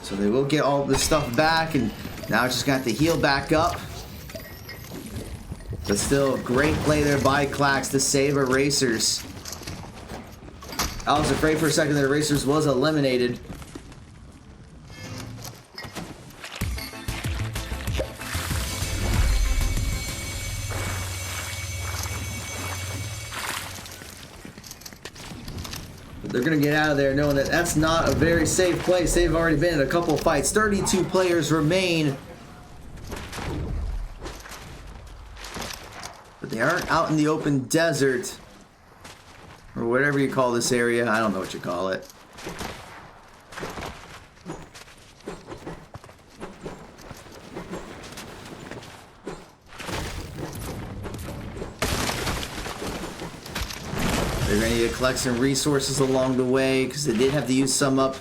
So they will get all this stuff back, and now it's just got to heal back up. But still, great play there by Clax to save Erasers. I was afraid for a second that Erasers was eliminated. They're going to get out of there knowing that that's not a very safe place. They've already been in a couple fights. 32 players remain. But they aren't out in the open desert. Or whatever you call this area. I don't know what you call it. They're going to need to collect some resources along the way because they did have to use some up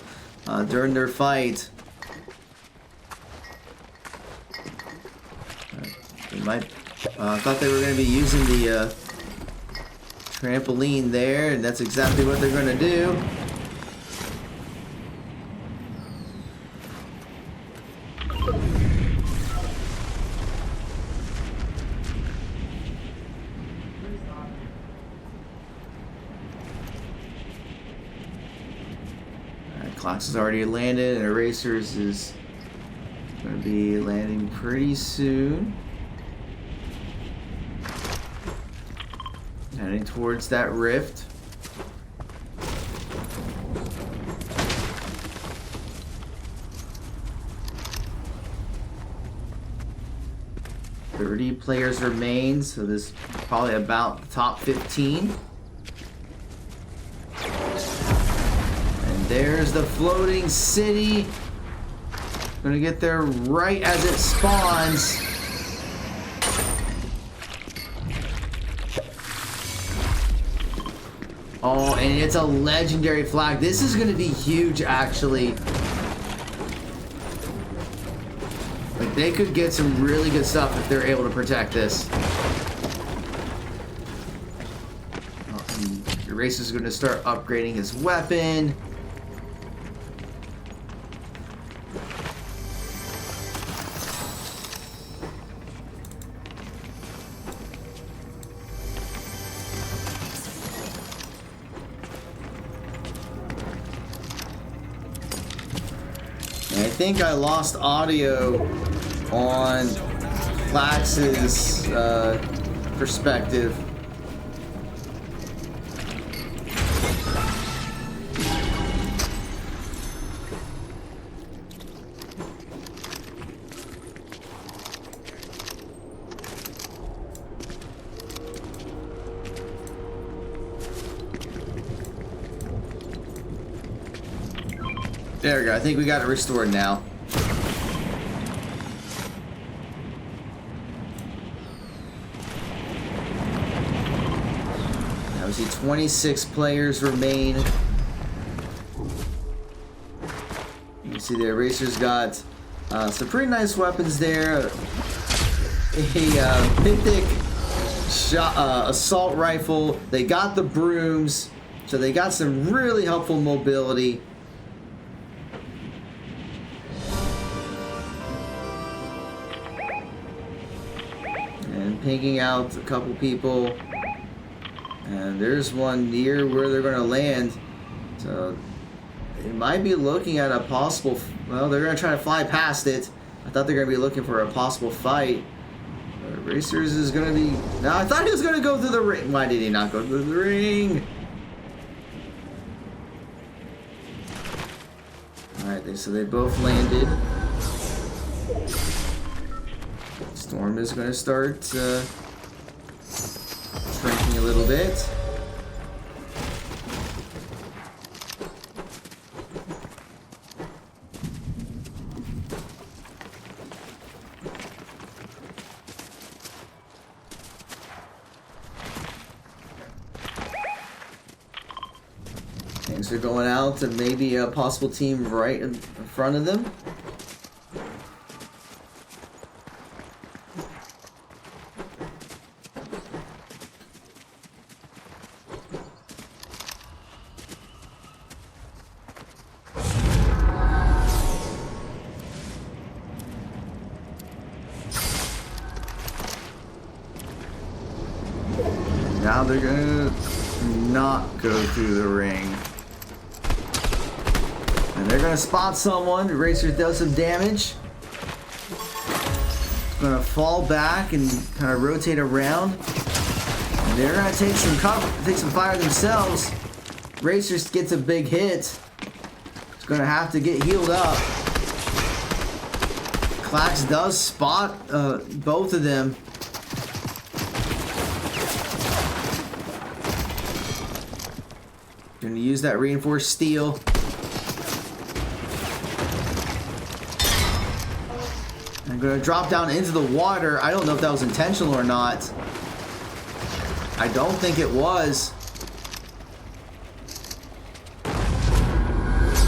during their fight. They might thought they were going to be using the trampoline there, and that's exactly what they're going to do. Clocks has already landed, and Erasers is going to be landing pretty soon. Heading towards that rift. .30 players remain, so this is probably about the top 15. There's the floating city. Gonna get there right as it spawns. Oh, and it's a legendary flag. This is gonna be huge, actually. Like, they could get some really good stuff if they're able to protect this. Oh, and the Racer's gonna start upgrading his weapon. I think I lost audio on Clax's perspective. There we go. I think we got it restored now. Now we see 26 players remain. You can see the Erasers got some pretty nice weapons there. A Mythic assault rifle. They got the brooms, so they got some really helpful mobility. Pinging out a couple people, and there's one near where they're going to land, so they might be looking at a possible, well, they're going to try to fly past it. I thought they're going to be looking for a possible fight. Racers is going to be, no, I thought he was going to go through the ring. Why did he not go through the ring? Okay, so they both landed. Storm is going to start shrinking a little bit. Things are going out to maybe a possible team right in front of them. Now they're gonna not go through the ring. And they're gonna spot someone. Eraser does some damage. It's gonna fall back and kind of rotate around. And they're gonna take some cover, take some fire themselves. Racers gets a big hit. It's gonna have to get healed up. Clax does spot both of them. Gonna use that reinforced steel. I'm gonna drop down into the water. I don't know if that was intentional or not. I don't think it was.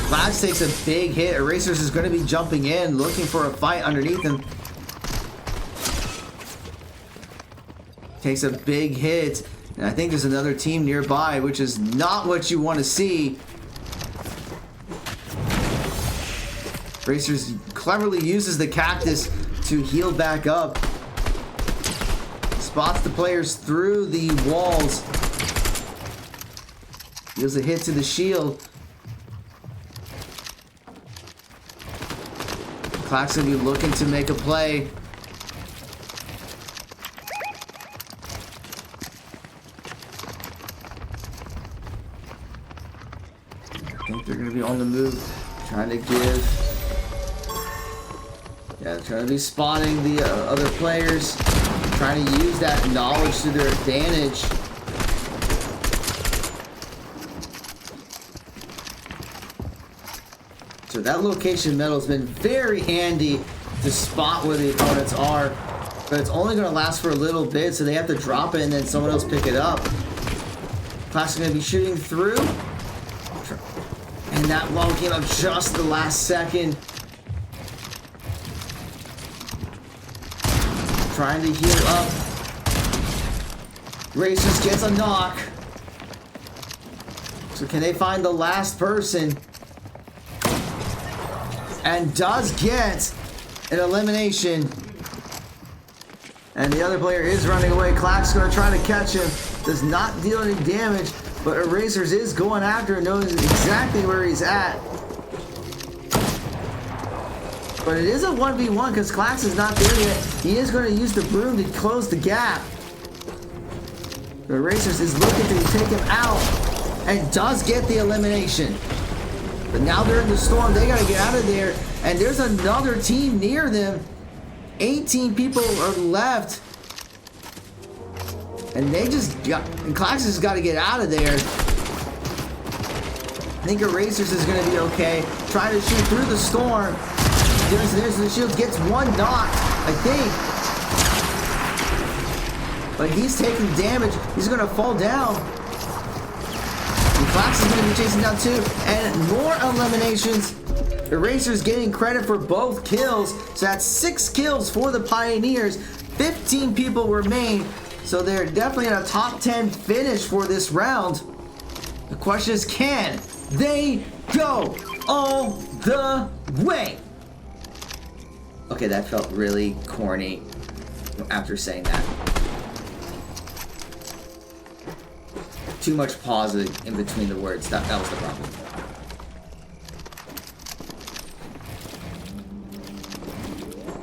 Clax takes a big hit. Erasers is gonna be jumping in, looking for a fight underneath him. Takes a big hit. And I think there's another team nearby, which is not what you want to see. Racers cleverly uses the cactus to heal back up. Spots the players through the walls. Deals a hit to the shield. Clack's gonna be looking to make a play. I think they're going to be on the move, trying to give. Yeah, trying to be spotting the other players, trying to use that knowledge to their advantage. So that location metal has been very handy to spot where the opponents are, but it's only going to last for a little bit, so they have to drop it and then someone else pick it up. Class is going to be shooting through. And that wall came up just the last second. Trying to heal up. Racers gets a knock. So can they find the last person? And does get an elimination. And the other player is running away. Clack's going to try to catch him. Does not deal any damage. But Erasers is going after him, knows exactly where he's at. But it is a 1v1 because Clax is not there yet. He is going to use the broom to close the gap. The Erasers is looking to take him out and does get the elimination. But now they're in the storm. They got to get out of there. And there's another team near them. 18 people are left. And they just got... And Clax has got to get out of there. I think Erasers is going to be okay. Trying to shoot through the storm. There's the shield. Gets one knock, I think. But he's taking damage. He's going to fall down. And Clax is going to be chasing down too. And more eliminations. Erasers getting credit for both kills. So that's 6 kills for the Pioneers. 15 people remain. So they're definitely in a top 10 finish for this round. The question is, can they go all the way? Okay, that felt really corny after saying that. Too much pause in between the words. That was the problem.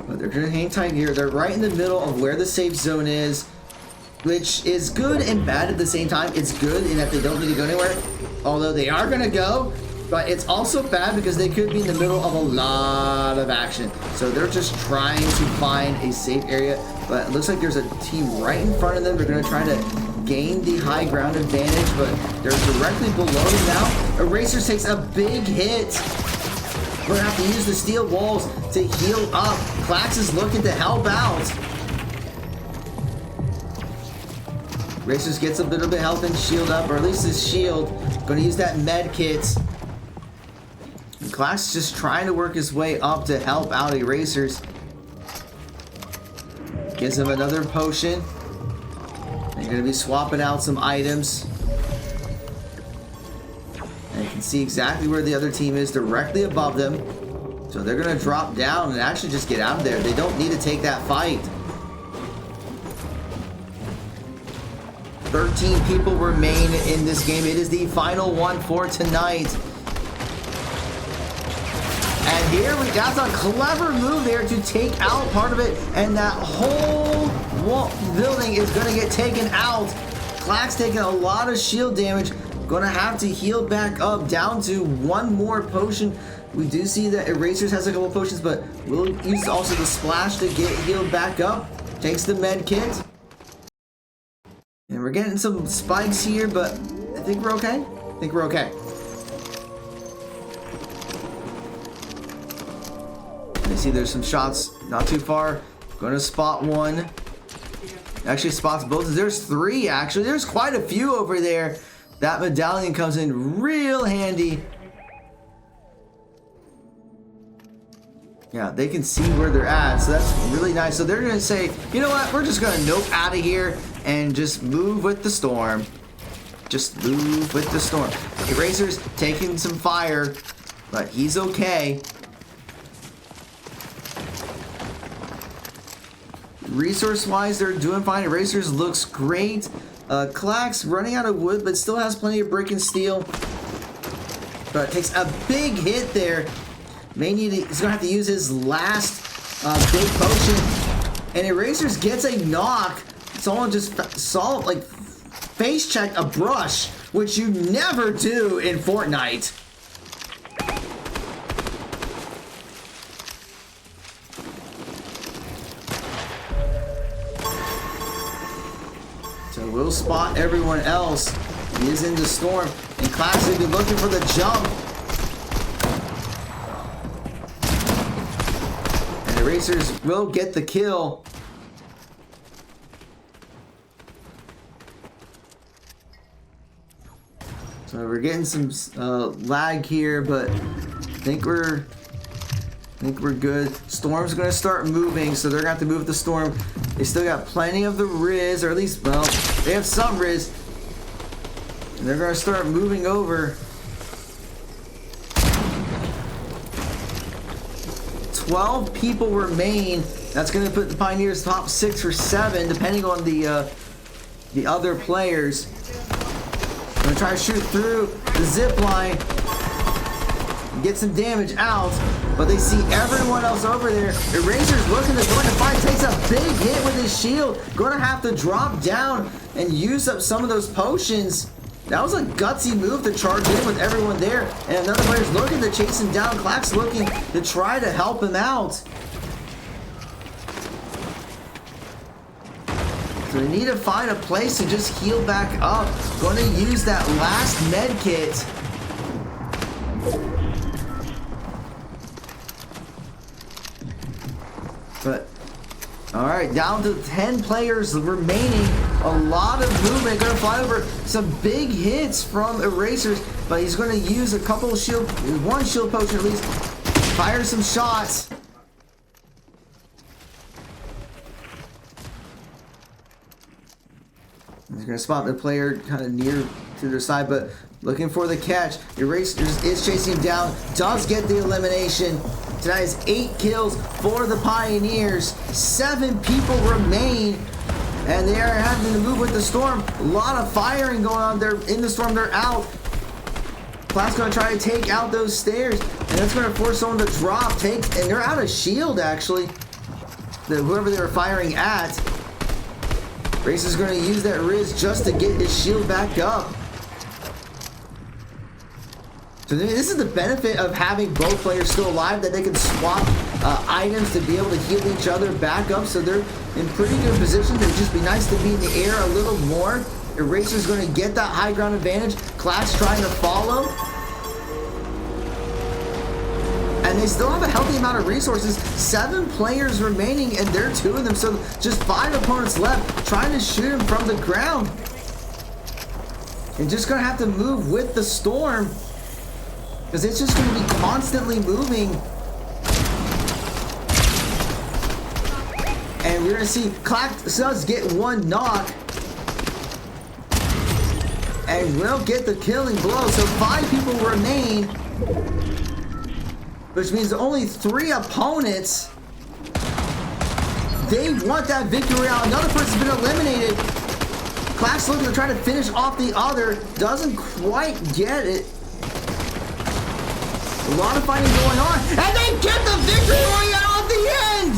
But they're gonna hang tight here. They're right in the middle of where the safe zone is, which is good and bad at the same time. It's good in that they don't need to go anywhere, although they are gonna go. But it's also bad because they could be in the middle of a lot of action. So they're just trying to find a safe area. But it looks like there's a team right in front of them. They're going to try to gain the high ground advantage, but they're directly below them now. Erasers takes a big hit. We're going to have to use the steel walls to heal up. Klax is looking to help out. Erasers gets a little bit of health and shield up, or at least his shield. Going to use that med kit. Klax is just trying to work his way up to help out Erasers. Gives him another potion. They're going to be swapping out some items. And you can see exactly where the other team is, directly above them. So they're going to drop down and actually just get out of there. They don't need to take that fight. 13 people remain in this game. It is the final one for tonight. And here that's a clever move there to take out part of it, and that whole building is going to get taken out. Klax taking a lot of shield damage. Going to have to heal back up down to one more potion. We do see that Erasers has a couple potions, but we'll use also the splash to get healed back up. Takes the med kit. And we're getting some spikes here, but I think we're okay. I think we're okay. I see there's some shots not too far. Going to spot one. Actually spots both. There's three actually. There's quite a few over there. That medallion comes in real handy. Yeah, they can see where they're at, so that's really nice. So they're going to say, you know what, we're just going to nope out of here and just move with the storm. Just move with the storm. Eraser's taking some fire, but he's okay. Resource-wise, they're doing fine. Erasers looks great. Klax running out of wood, but still has plenty of brick and steel. But takes a big hit there. He's gonna have to use his last big potion. And Erasers gets a knock. Someone just face checked a brush, which you never do in Fortnite. So we'll spot everyone else. He is in the storm. And Klax will be looking for the jump. And Erasers will get the kill. So we're getting some lag here, but I think we're good. Storm's gonna start moving, so they're gonna have to move the storm. They still got plenty of the Riz, or at least, well, they have some Riz. And they're gonna start moving over. 12 people remain. That's gonna put the Pioneers top 6 or 7, depending on the other players. I'm gonna try to shoot through the zip line. Get some damage out, but they see everyone else over there. Eraser's looking to join the fight, takes a big hit with his shield. Gonna have to drop down and use up some of those potions. That was a gutsy move to charge in with everyone there. And another player's looking to chase him down. Klax looking to try to help him out. So we need to find a place to just heal back up. Gonna use that last med kit. But, alright, down to 10 players remaining. A lot of movement. Gonna fly over some big hits from Erasers, but he's gonna use a couple of one shield potion at least. Fire some shots. He's gonna spot the player kind of near to their side, but looking for the catch. Erasers is chasing him down. Does get the elimination. Tonight is 8 kills for the Pioneers. 7 people remain, and they are having to move with the storm. A lot of firing going on. They're in the storm. They're out. Klax gonna try to take out those stairs, and that's gonna force someone to drop. And they're out of shield actually. Whoever they were firing at. Race is gonna use that Riz just to get his shield back up. So this is the benefit of having both players still alive, that they can swap items to be able to heal each other back up. So they're in pretty good position. It'd just be nice to be in the air a little more. Eraser's going to get that high ground advantage. Class trying to follow. And they still have a healthy amount of resources. 7 players remaining, and they're 2 of them. So just 5 opponents left, trying to shoot him from the ground. And just going to have to move with the storm, because it's just going to be constantly moving. And we're going to see Clack does get 1 knock. And will get the killing blow. So 5 people remain, which means only 3 opponents. They want that victory out. Another person's been eliminated. Clash looking to try to finish off the other. Doesn't quite get it. A lot of fighting going on. And they get the victory royale at the end!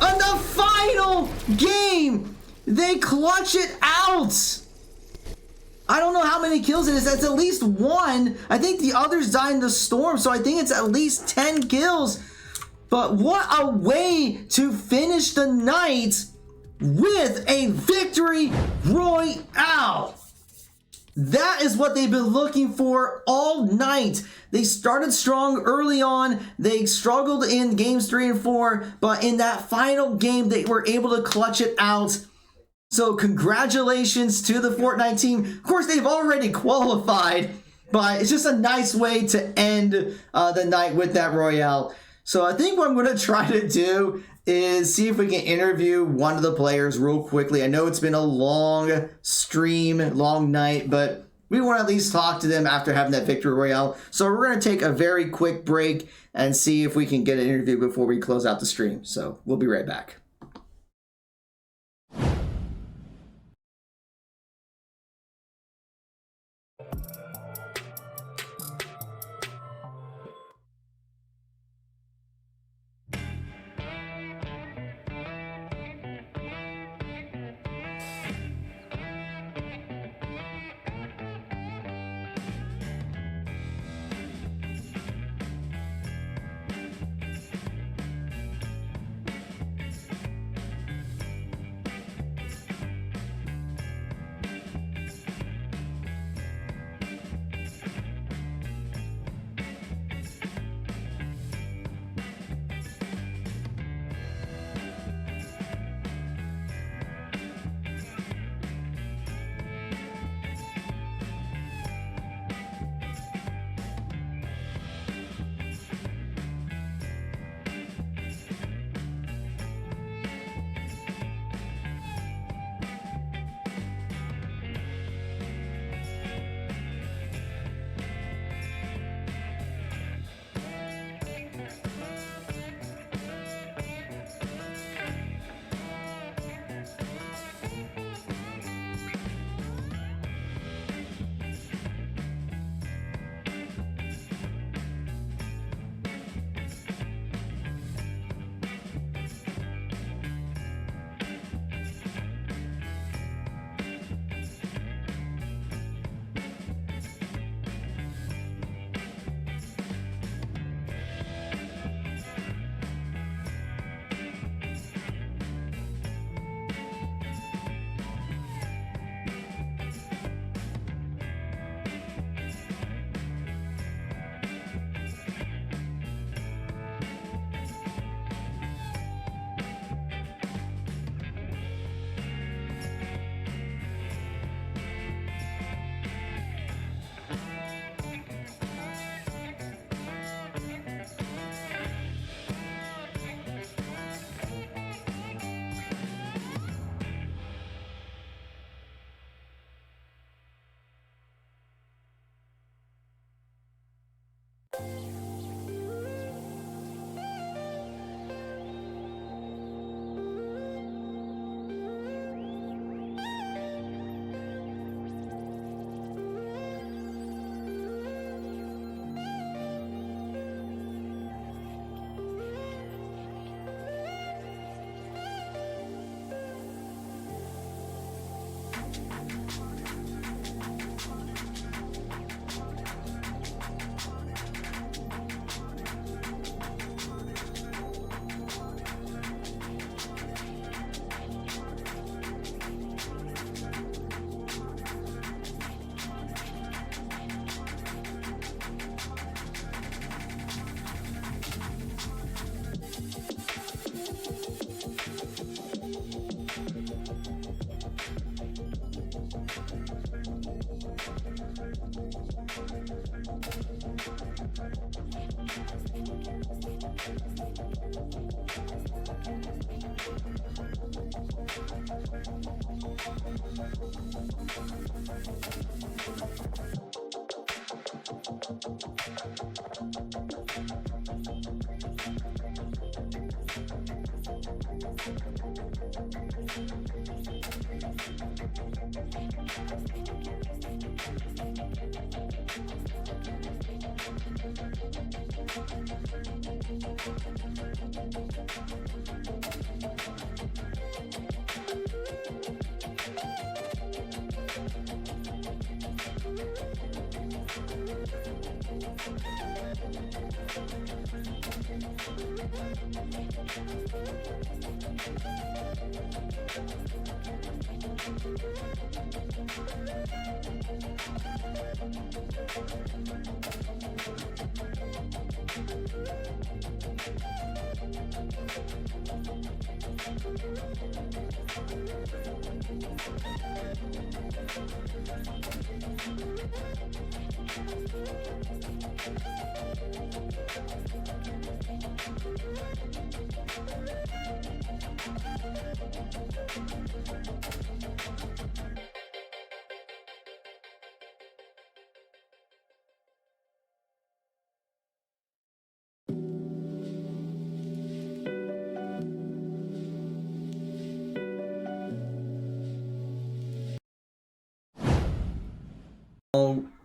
On the final game, they clutch it out! I don't know how many kills it is. That's at least 1. I think the others died in the storm, so I think it's at least 10 kills. But what a way to finish the night with a victory royale. That is what they've been looking for all night. They started strong early on. They struggled in games 3 and 4, but in that final game, they were able to clutch it out. So congratulations to the Fortnite team. Of course, they've already qualified, but it's just a nice way to end the night with that royale. So I think what I'm going to try to do is see if we can interview one of the players real quickly. I know it's been a long stream, long night, but we want to at least talk to them after having that victory royale. So we're going to take a very quick break and see if we can get an interview before we close out the stream. So we'll be right back.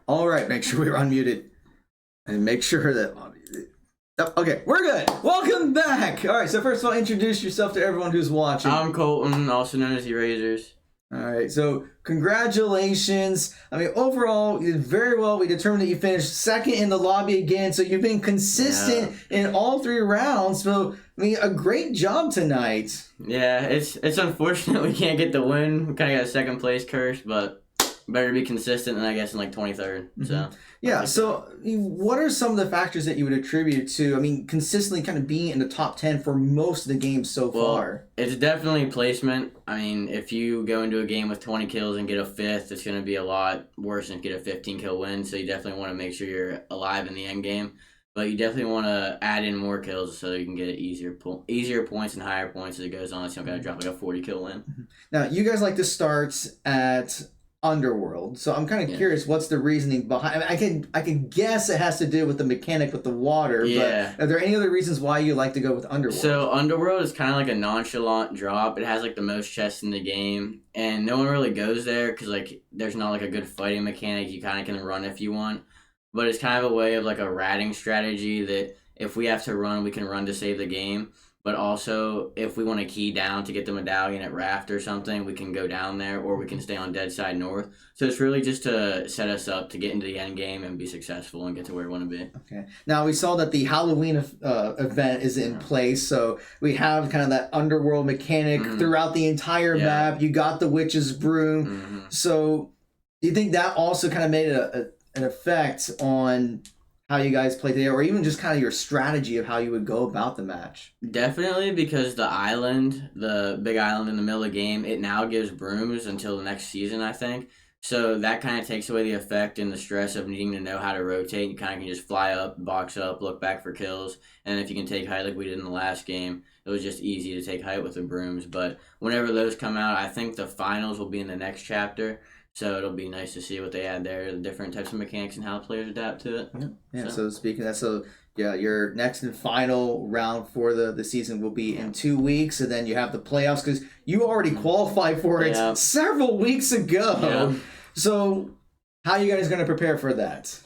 All right, make sure we're unmuted. And make sure that... Okay, we're good. Welcome back. All right, so first of all, introduce yourself to everyone who's watching. I'm Colton, also known as Erasers. All right, so congratulations. I mean, overall, you did very well. We determined that you finished second in the lobby again, so you've been consistent in all 3 rounds. So, I mean, a great job tonight. Yeah, it's unfortunate we can't get the win. We kind of got a second place curse, but better be consistent than I guess in like 23rd. So yeah. So what are some of the factors that you would attribute to? I mean, consistently kind of being in the top 10 for most of the games so far. It's definitely placement. I mean, if you go into a game with 20 kills and get a 5th, it's going to be a lot worse than get a 15 kill win. So you definitely want to make sure you're alive in the end game. But you definitely want to add in more kills so you can get easier points and higher points as it goes on. So you don't got to drop like a 40 kill win. Now, you guys like to start at Underworld, so I'm kind of curious what's the reasoning behind. I mean, I can guess it has to do with the mechanic with the water. Yeah. But are there any other reasons why you like to go with Underworld? So Underworld is kind of like a nonchalant drop. It has like the most chests in the game, and no one really goes there because like there's not like a good fighting mechanic. You kind of can run if you want, but it's kind of a way of like a ratting strategy that if we have to run, we can run to save the game. But also, if we want to key down to get the medallion at Raft or something, we can go down there, or we can stay on Dead Side North. So it's really just to set us up to get into the end game and be successful and get to where we want to be. Okay. Now, we saw that the Halloween event is in place, so we have kind of that Underworld mechanic throughout the entire map. You got the Witch's Broom. So do you think that also kind of made an effect on how you guys play today, or even just kind of your strategy of how you would go about the match? Definitely, because the island, the big island in the middle of the game, it now gives brooms until the next season, I think. So that kind of takes away the effect and the stress of needing to know how to rotate. You kind of can just fly up, box up, look back for kills. And if you can take height like we did in the last game, it was just easy to take height with the brooms. But whenever those come out, I think the finals will be in the next chapter. So it'll be nice to see what they add there, the different types of mechanics and how players adapt to it. Yeah. So speaking of that, your next and final round for the season will be in 2 weeks, and then you have the playoffs because you already qualified for it several weeks ago. Yeah. So how are you guys going to prepare for that?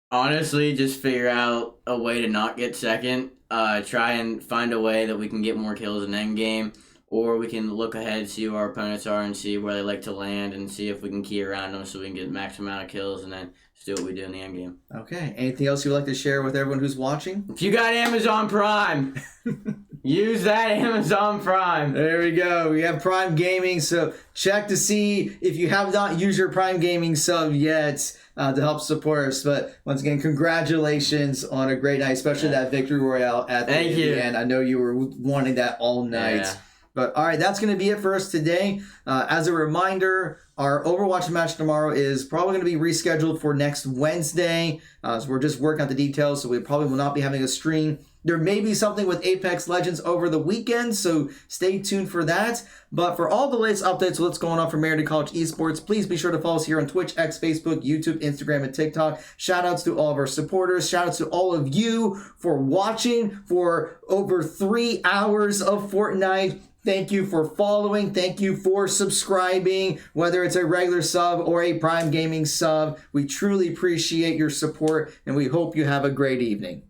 Honestly, just figure out a way to not get second. Try and find a way that we can get more kills in endgame. Or we can look ahead, see who our opponents are, and see where they like to land, and see if we can key around them so we can get the max amount of kills, and then just do what we do in the end game. Okay. Anything else you'd like to share with everyone who's watching? If you got Amazon Prime, use that Amazon Prime. There we go. We have Prime Gaming, so check to see if you have not used your Prime Gaming sub yet to help support us. But once again, congratulations on a great night, especially that Victory Royale at the end. I know you were wanting that all night. Yeah. But all right, that's going to be it for us today. As a reminder, our Overwatch match tomorrow is probably going to be rescheduled for next Wednesday. So we're just working out the details, so we probably will not be having a stream There may be something with Apex Legends over the weekend, so stay tuned for that. But for all the latest updates, what's going on for Marietta College Esports, please be sure to follow us here on Twitch, X, Facebook, YouTube, Instagram, and TikTok. Shout outs to all of our supporters. Shout outs to all of you for watching for over 3 hours of Fortnite. Thank you for following. Thank you for subscribing, whether it's a regular sub or a Prime Gaming sub. We truly appreciate your support, and we hope you have a great evening.